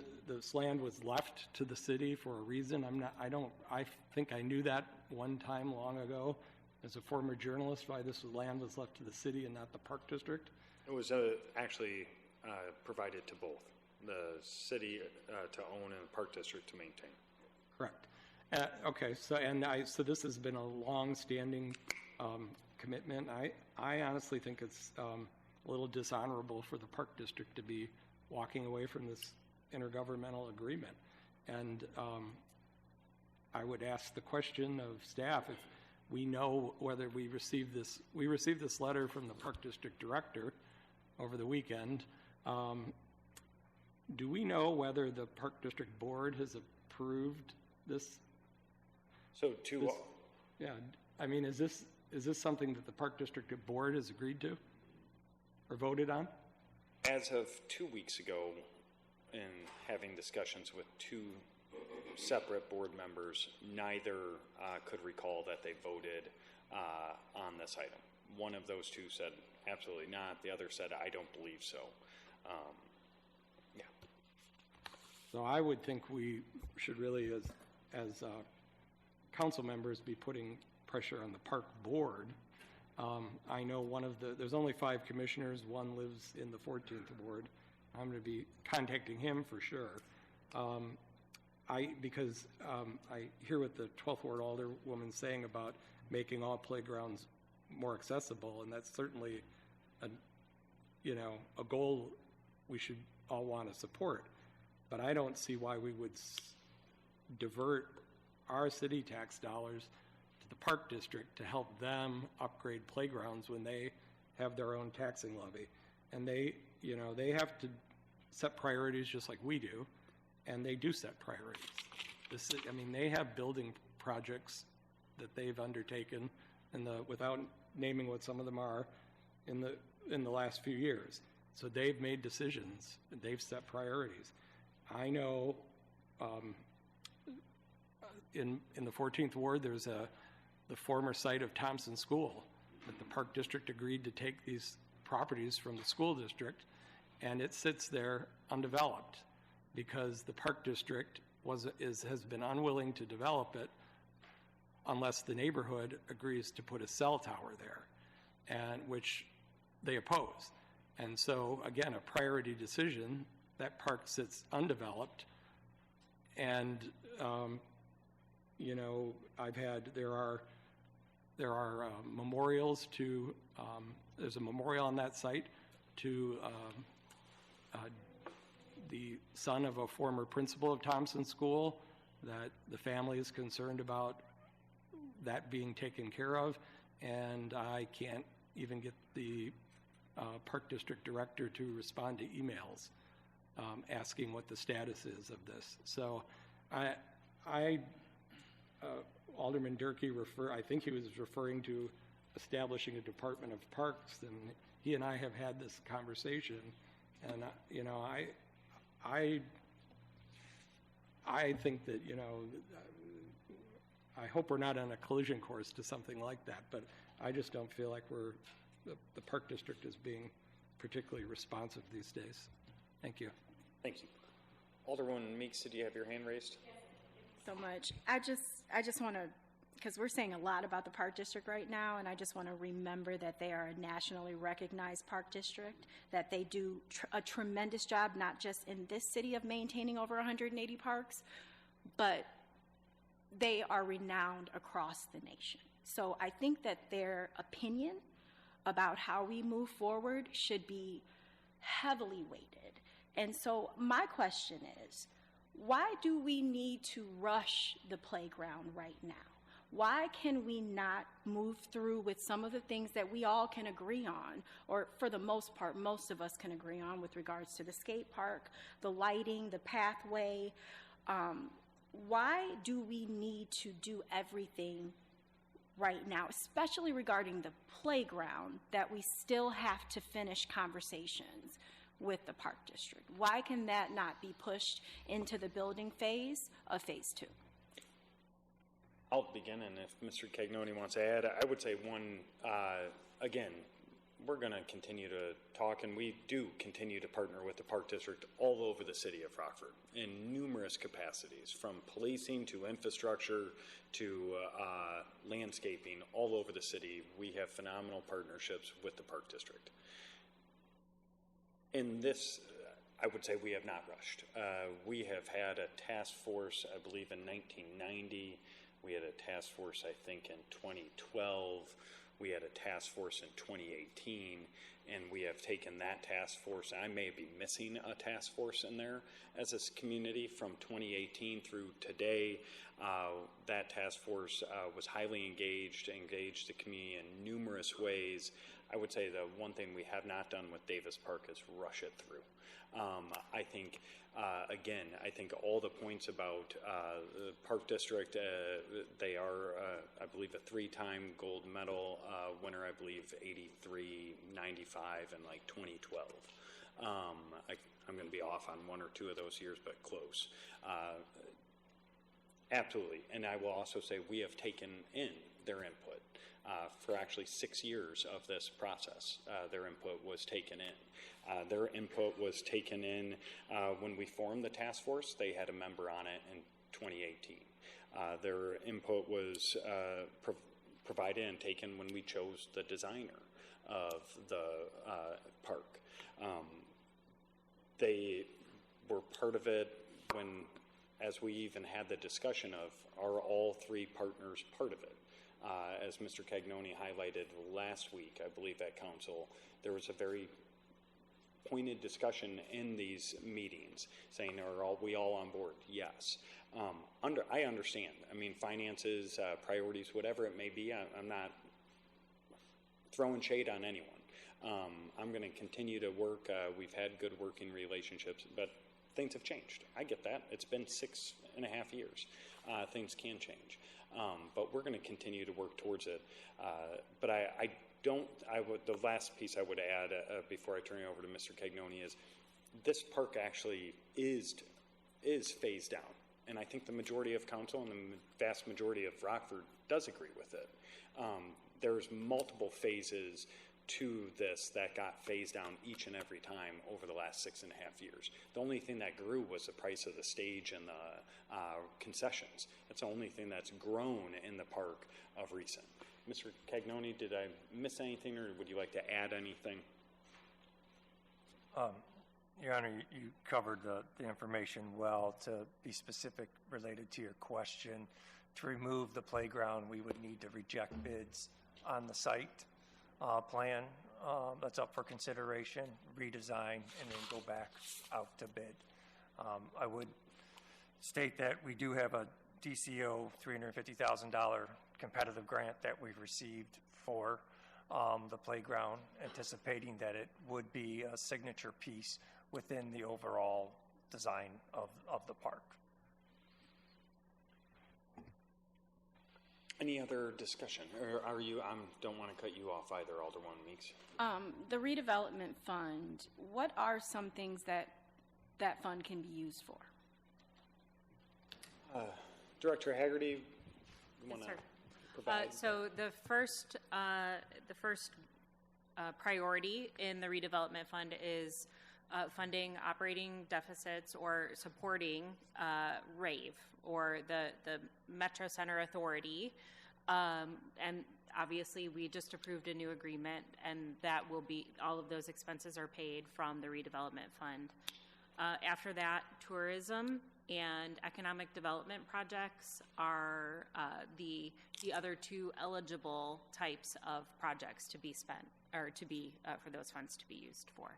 was left to the city for a reason. I think I knew that one time long ago as a former journalist why this land was left to the city and not the Park District. It was actually provided to both the city to own and the Park District to maintain. Correct. Okay, so this has been a long-standing commitment. I honestly think it's a little dishonorable for the Park District to be walking away from this intergovernmental agreement. And I would ask the question of staff if we know whether we received this letter from the Park District Director over the weekend. Do we know whether the Park District Board has approved this? Yeah, I mean, is this something that the Park District Board has agreed to or voted on? As of 2 weeks ago, in having discussions with two separate board members, neither could recall that they voted on this item. One of those two said absolutely not. The other said, I don't believe so. Yeah. So I would think we should really, as council members, be putting pressure on the park board. I know there's only 5 commissioners. One lives in the 14th ward. I'm going to be contacting him for sure. Because I hear what the 12th ward alderwoman's saying about making all playgrounds more accessible, and that's certainly a goal we should all want to support. But I don't see why we would divert our city tax dollars to the Park District to help them upgrade playgrounds when they have their own taxing levy. And they have to set priorities just like we do, and they do set priorities. They have building projects that they've undertaken without naming what some of them are in the last few years. So they've made decisions, and they've set priorities. I know in the 14th ward, there's the former site of Thompson School that the Park District agreed to take these properties from the school district, and it sits there undeveloped because the Park District has been unwilling to develop it unless the neighborhood agrees to put a cell tower there, and which they oppose. And so, again, a priority decision, that park sits undeveloped, and there are memorials to. There's a memorial on that site to the son of a former principal of Thompson School that the family is concerned about that being taken care of, and I can't even get the Park District Director to respond to emails asking what the status is of this. So Alderman Durkee I think he was referring to establishing a Department of Parks, and he and I have had this conversation, and I think that I hope we're not on a collision course to something like that, but I just don't feel like the Park District is being particularly responsive these days. Thank you. Thank you. Alderwoman Meeks, did you have your hand raised? So much. I just want to, because we're saying a lot about the Park District right now, and I just want to remember that they are a nationally recognized park district, that they do a tremendous job, not just in this city of maintaining over 180 parks, but they are renowned across the nation. So I think that their opinion about how we move forward should be heavily weighted. And so my question is, why do we need to rush the playground right now? Why can we not move through with some of the things that we all can agree on, or for the most part, most of us can agree on with regards to the skate park, the lighting, the pathway? Why do we need to do everything right now, especially regarding the playground, that we still have to finish conversations with the Park District? Why can that not be pushed into the building phase of phase 2? I'll begin, and if Mr. Cagnoni wants to add, I would say one, again, we're going to continue to talk, and we do continue to partner with the Park District all over the city of Rockford in numerous capacities, from policing to infrastructure to landscaping all over the city. We have phenomenal partnerships with the Park District. In this, I would say we have not rushed. We have had a task force, I believe, in 1990. We had a task force, I think, in 2012. We had a task force in 2018, and we have taken that task force. I may be missing a task force in there as a community from 2018 through today. That task force was highly engaged the community in numerous ways. I would say the one thing we have not done with Davis Park is rush it through. I think, again, I think all the points about the Park District, they are, I believe, a 3-time gold medal winner, I believe 83, 95, and like 2012. I'm going to be off on 1 or 2 of those years, but close. Absolutely. And I will also say we have taken in their input. For actually 6 years of this process, their input was taken in. Their input was taken in when we formed the task force. They had a member on it in 2018. Their input was provided and taken when we chose the designer of the park. They were part of it when, as we even had the discussion of, are all 3 partners part of it? As Mr. Cagnoni highlighted last week, I believe at council, there was a very pointed discussion in these meetings saying, are we all on board? Yes. I understand. I mean, finances, priorities, whatever it may be, I'm not throwing shade on anyone. I'm going to continue to work. We've had good working relationships, but things have changed. I get that. It's been 6.5 years. Things can change. But we're going to continue to work towards it. But the last piece I would add before I turn it over to Mr. Cagnoni is this park actually is phased out. And I think the majority of council and the vast majority of Rockford does agree with it. There's multiple phases to this that got phased down each and every time over the last 6.5 years. The only thing that grew was the price of the stage and the concessions. That's the only thing that's grown in the park of recent. Mr. Cagnoni, did I miss anything, or would you like to add anything? Your Honor, you covered the information well. To be specific related to your question, to remove the playground, we would need to reject bids on the site plan that's up for consideration, redesign, and then go back out to bid. I would state that we do have a DCO $350,000 competitive grant that we've received for the playground, anticipating that it would be a signature piece within the overall design of the park. Any other discussion? Or are you, I don't want to cut you off either, Alderwoman Meeks. The redevelopment fund, what are some things that fund can be used for? Director Haggerty, you want to provide? So the first priority in the redevelopment fund is funding operating deficits or supporting RAVE, or the Metro Center Authority. And obviously, we just approved a new agreement, and that will be, all of those expenses are paid from the redevelopment fund. After that, tourism and economic development projects are the other 2 eligible types of projects to be spent, or to be, for those funds to be used for.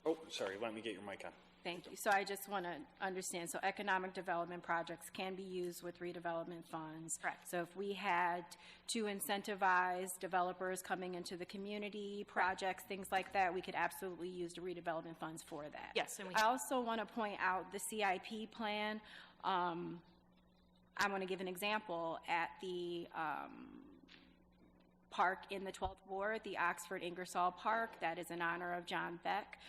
Oh, sorry, let me get your mic on. Thank you. So I just want to understand, so economic development projects can be used with redevelopment funds. Correct. So if we had to incentivize developers coming into the community, projects, things like that, we could absolutely use the redevelopment funds for that. Yes. And I also want to point out the CIP plan. I want to give an example at the park in the 12th Ward, the Oxford Ingersoll Park. That is in honor of John Beck.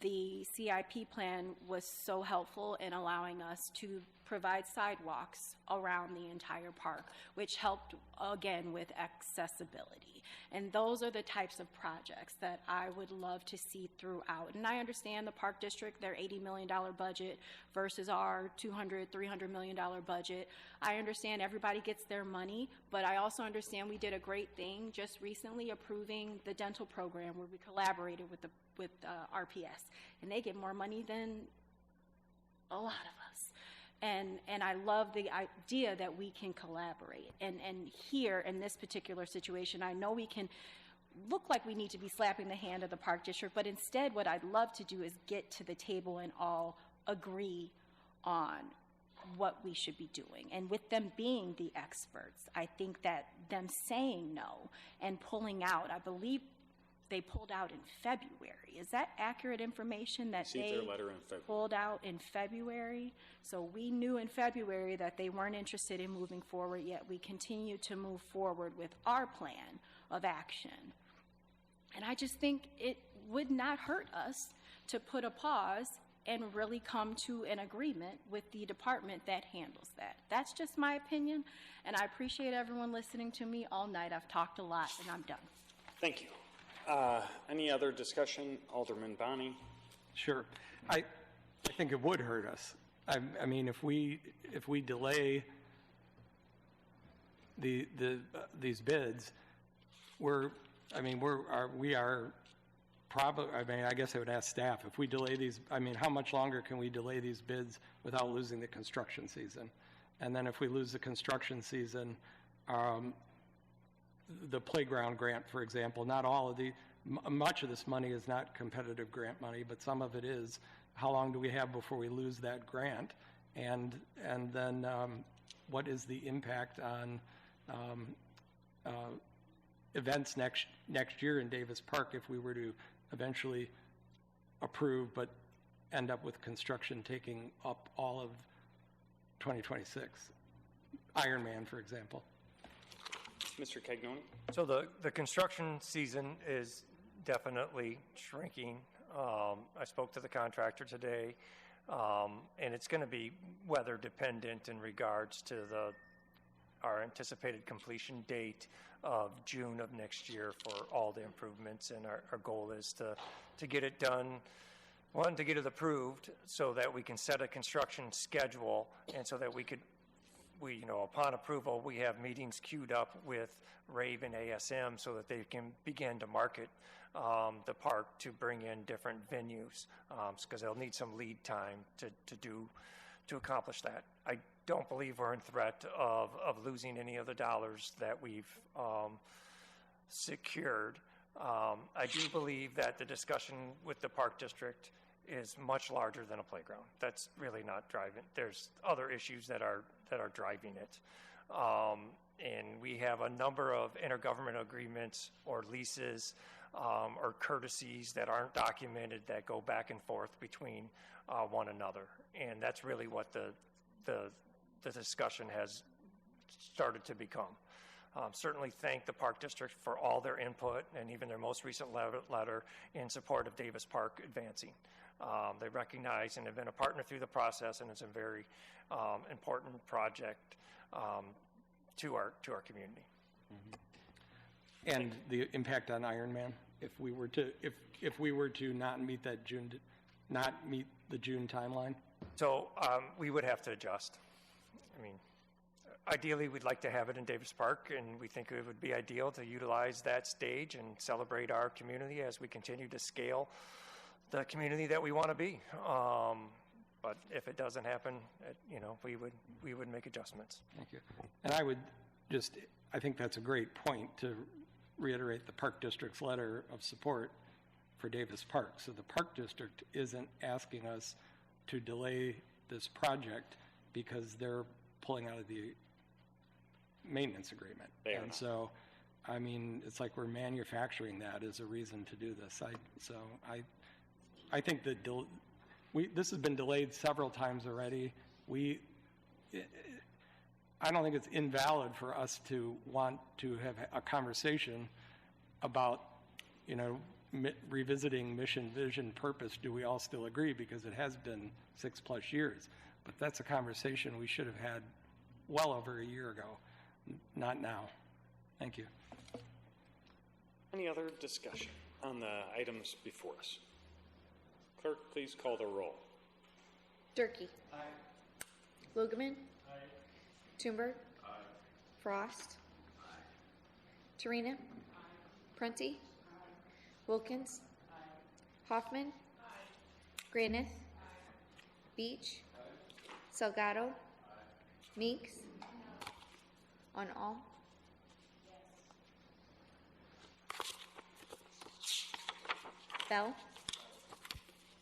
The CIP plan was so helpful in allowing us to provide sidewalks around the entire park, which helped, again, with accessibility. And those are the types of projects that I would love to see throughout. And I understand the Park District, their $80 million budget versus our $200, $300 million budget. I understand everybody gets their money, but I also understand we did a great thing just recently approving the dental program where we collaborated with RPS. And they get more money than a lot of us. And I love the idea that we can collaborate. And here, in this particular situation, I know we can look like we need to be slapping the hand of the Park District, but instead what I'd love to do is get to the table and all agree on what we should be doing. And with them being the experts, I think that them saying no and pulling out, I believe they pulled out in February. Is that accurate information that they pulled out in February? So we knew in February that they weren't interested in moving forward, yet we continue to move forward with our plan of action. And I just think it would not hurt us to put a pause and really come to an agreement with the department that handles that. That's just my opinion, and I appreciate everyone listening to me all night. I've talked a lot, and I'm done. Thank you. Any other discussion? Alderman Bonney? Sure. I think it would hurt us. I mean, if we delay these bids, we are probably. I mean, I guess I would ask staff if we delay these. I mean, how much longer can we delay these bids without losing the construction season? And then if we lose the construction season, the playground grant, for example, not all of much of this money is not competitive grant money, but some of it is. How long do we have before we lose that grant? And then what is the impact on events next year in Davis Park if we were to eventually approve but end up with construction taking up all of 2026? Ironman, for example. Mr. Cagnoni? So the construction season is definitely shrinking. I spoke to the contractor today, and it's going to be weather dependent in regards to our anticipated completion date of June of next year for all the improvements. And our goal is to get it done, one, to get it approved so that we can set a construction schedule, and so that we upon approval, we have meetings queued up with RAVE and ASM so that they can begin to market the park to bring in different venues, because they'll need some lead time to accomplish that. I don't believe we're in threat of losing any of the dollars that we've secured. I do believe that the discussion with the Park District is much larger than a playground. That's really not driving. There's other issues that are driving it. And we have a number of intergovernmental agreements or leases or courtesies that aren't documented that go back and forth between one another. And that's really what the discussion has started to become. Certainly thank the Park District for all their input and even their most recent letter in support of Davis Park advancing. They recognize and have been a partner through the process, and it's a very important project to our community. Mm-hmm. And the impact on Ironman, if we were to not meet the June timeline. So we would have to adjust. I mean, ideally, we'd like to have it in Davis Park, and we think it would be ideal to utilize that stage and celebrate our community as we continue to scale the community that we want to be. But if it doesn't happen, we would make adjustments. Thank you. And I think that's a great point to reiterate the Park District's letter of support for Davis Park. So the Park District isn't asking us to delay this project because they're pulling out of the maintenance agreement. And so, I mean, it's like we're manufacturing that as a reason to do this. I think that this has been delayed several times already. I don't think it's invalid for us to want to have a conversation about, revisiting mission, vision, purpose, do we all still agree? Because it has been 6+ years. But that's a conversation we should have had well over a year ago, not now. Thank you. Any other discussion on the items before us? Clerk, please call the roll. Durkee. Aye. Logeman. Aye. Toomberg. Aye. Frost. Aye. Torina. Aye. Prunty. Aye. Wilkins. Aye. Hoffman. Aye. Granith. Aye. Beach. Aye. Salgado. Aye. Meeks. Aye. On all. Bell.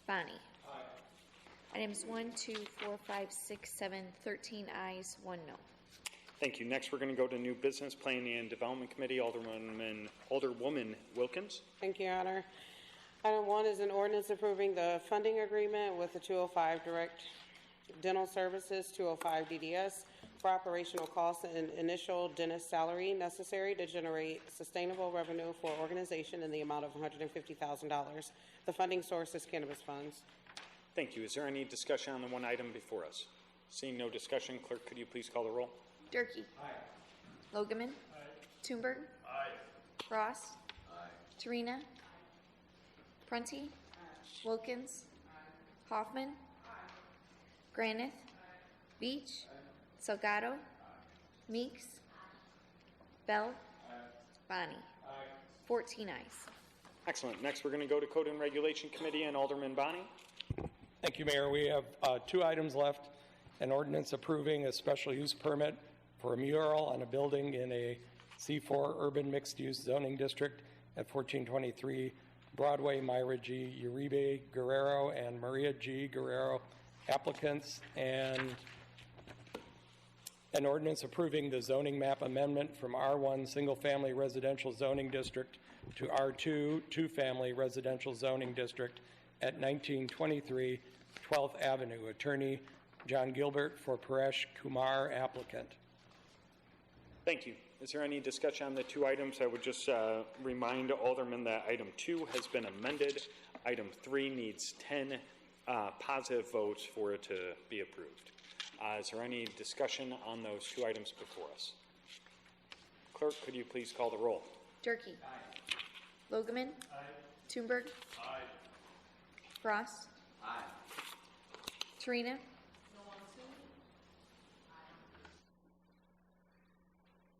Bonnie. Aye. Items 1, 2, 4, 5, 6, 7, 13 ayes, 1 no. Thank you. Next, we're going to go to New Business Planning and Development Committee. Alderwoman Wilkins. Thank you, Your Honor. Item 1 is an ordinance approving the funding agreement with the 205 Direct Dental Services, 205 DDS, for operational costs and initial dentist salary necessary to generate sustainable revenue for organization in the amount of $150,000. The funding source is cannabis funds. Thank you. Is there any discussion on the one item before us? Seeing no discussion, clerk, could you please call the roll? Durkee. Aye. Logeman. Aye. Toomberg. Aye. Frost. Aye. Torina. Aye. Prunty. Aye. Wilkins. Aye. Hoffman. Aye. Granith. Aye. Beach. Aye. Salgado. Aye. Meeks. Aye. Bell. Aye. Bonnie. Aye. 14 ayes. Excellent. Next, we're going to go to Code and Regulation Committee and Alderman Bonnie. Thank you, Mayor. We have 2 items left. An ordinance approving a special use permit for a mural on a building in a C4 urban mixed-use zoning district at 1423 Broadway. Myra G. Uribe Guerrero and Maria G. Guerrero applicants, and an ordinance approving the zoning map amendment from R1 single-family residential zoning district to R2 two-family residential zoning district at 1923 12th Avenue. Attorney John Gilbert for Paresh Kumar applicant. Thank you. Is there any discussion on the 2 items? I would just remind Alderman that item 2 has been amended. Item 3 needs 10 positive votes for it to be approved. Is there any discussion on those 2 items before us? Clerk, could you please call the roll? Durkee. Aye. Logeman. Aye. Toomberg. Aye. Frost. Aye. Torina.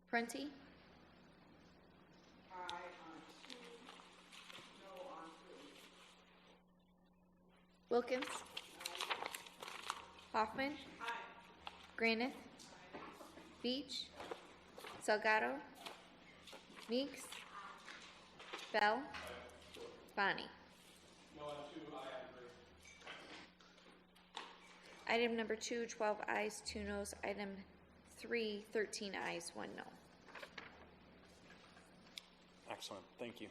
Prunty. Aye on 2, no on 3. Wilkins. Aye. Hoffman. Aye. Granith. Aye. Beach. Salgado. Meeks. Aye. Bell. Aye. Bonnie. No on 2, aye. Item number 2, 12 ayes, 2 noes. Item 3, 13 ayes, 1 no. Excellent. Thank you.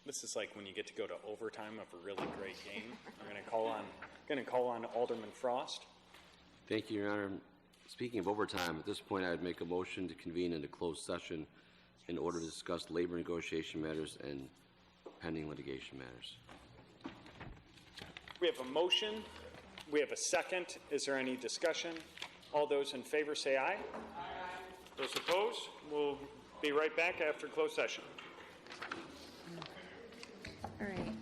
This is like when you get to go to overtime of a really great game. I'm going to call on Alderman Frost. Thank you, Your Honor. Speaking of overtime, at this point, I would make a motion to convene into closed session in order to discuss labor negotiation matters and pending litigation matters. We have a motion. We have a second. Is there any discussion? All those in favor say aye. Aye. Those opposed? We'll be right back after closed session. All right.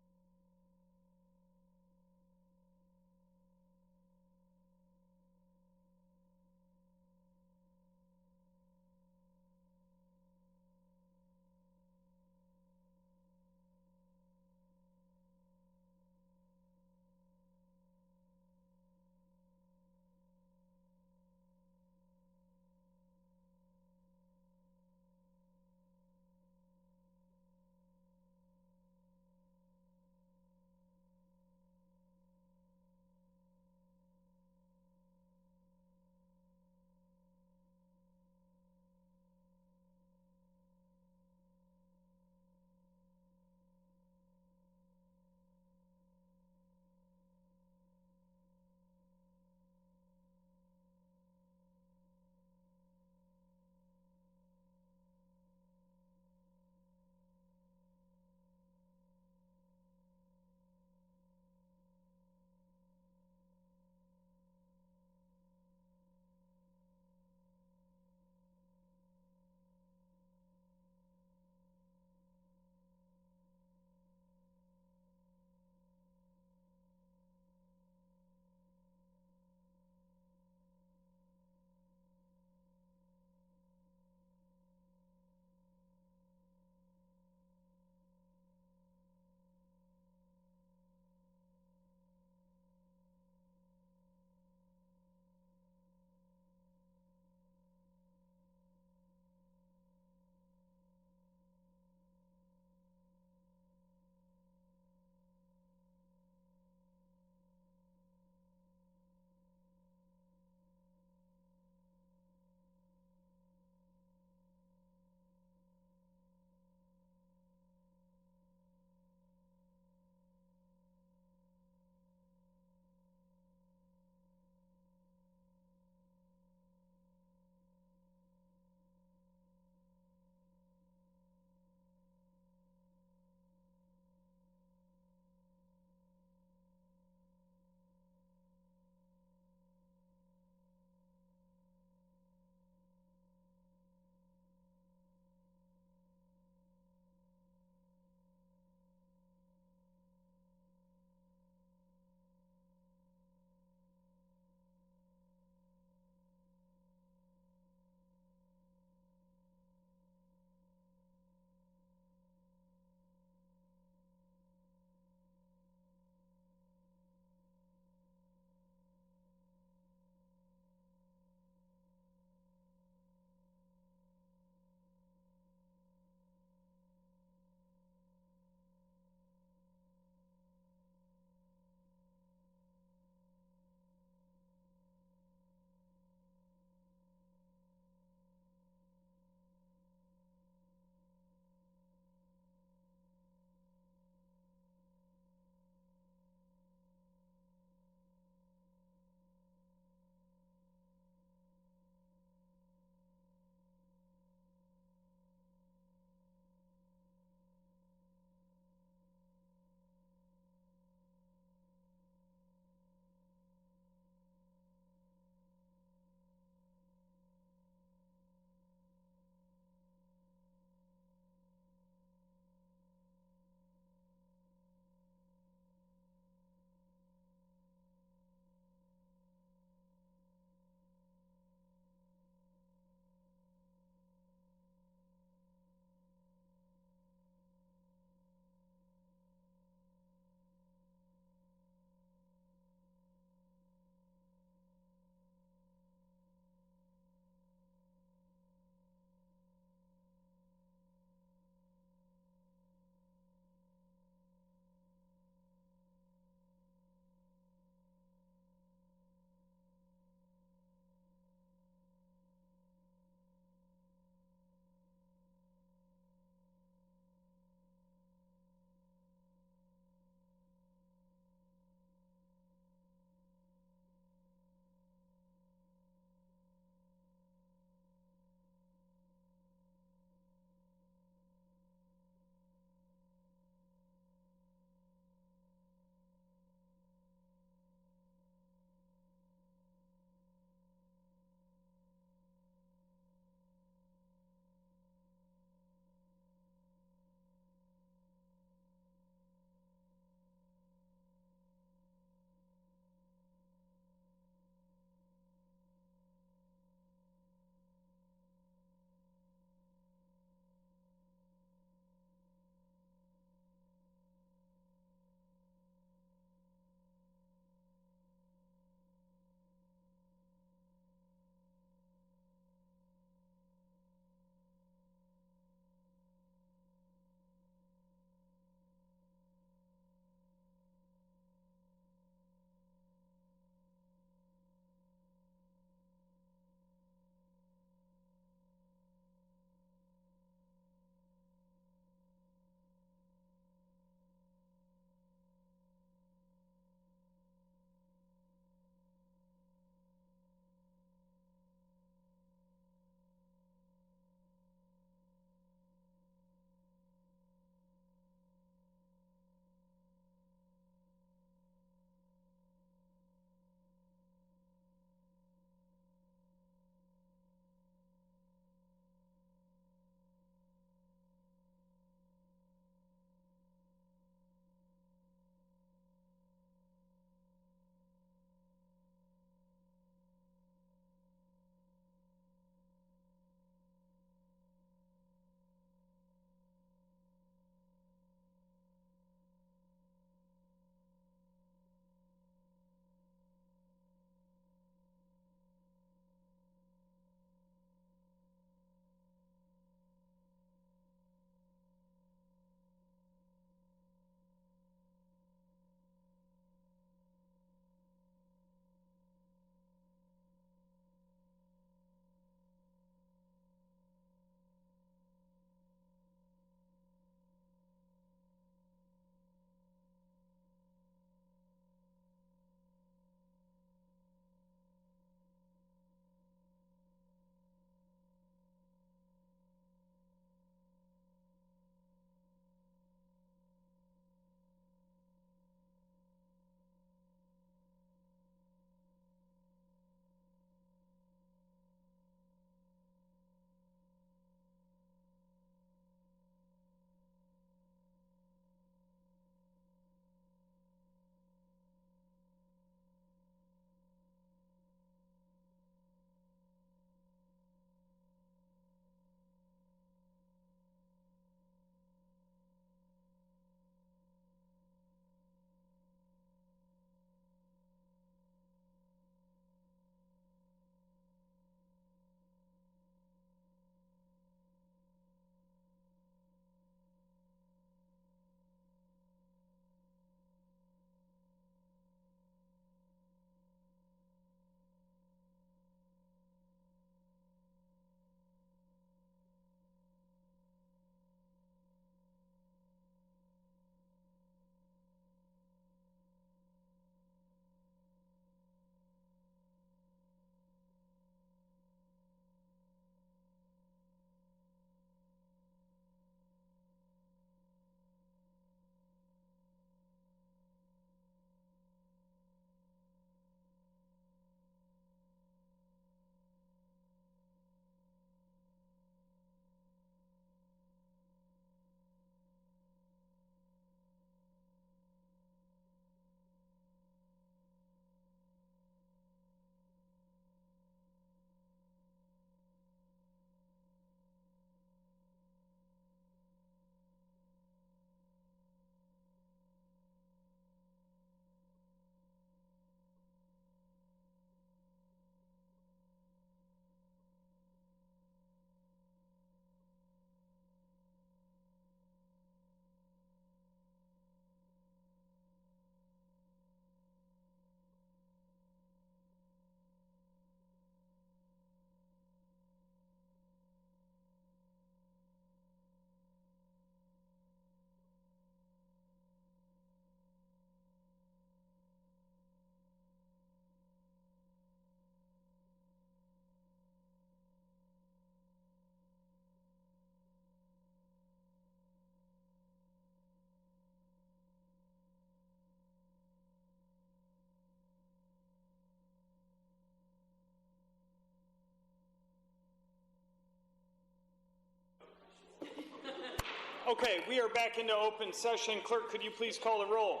Okay, we are back into open session. Clerk, could you please call the roll?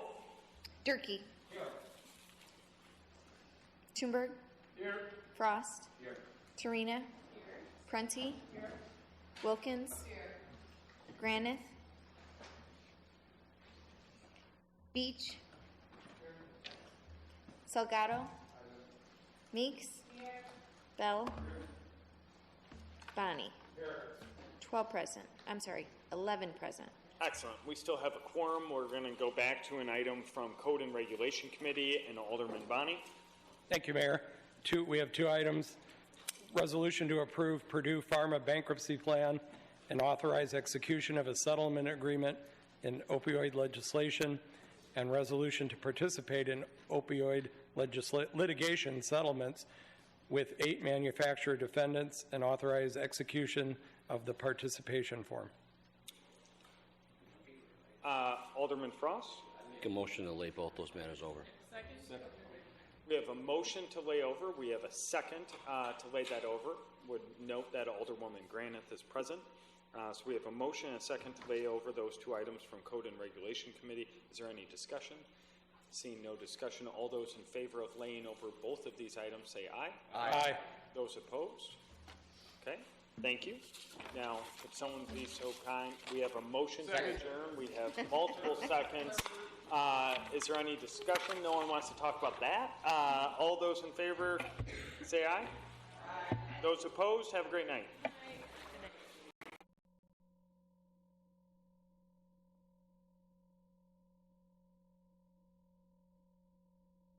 Durkee. Toomberg. Here. Frost. Here. Torina. Prunty. Wilkins. Granith. Beach. Salgado. Meeks. Bell. Bonnie. 12 present. I'm sorry, 11 present. Excellent. We still have a quorum. We're going to go back to an item from Code and Regulation Committee and Alderman Bonnie. Thank you, Mayor. We have two items. Resolution to approve Purdue Pharma bankruptcy plan and authorize execution of a settlement agreement in opioid legislation, and resolution to participate in opioid litigation settlements with 8 manufacturer defendants and authorize execution of the participation form. Alderman Frost? Make a motion to lay both those matters over. Second. We have a motion to lay over. We have a second to lay that over. Would note that Alderwoman Granith is present. So we have a motion and a second to lay over those two items from Code and Regulation Committee. Is there any discussion? Seeing no discussion, all those in favor of laying over both of these items say aye. Aye. Those opposed? Okay, thank you. Now, if someone be so kind, we have a motion to adjourn. We have multiple seconds. Is there any discussion? No one wants to talk about that. All those in favor say aye. Aye. Those opposed, have a great night.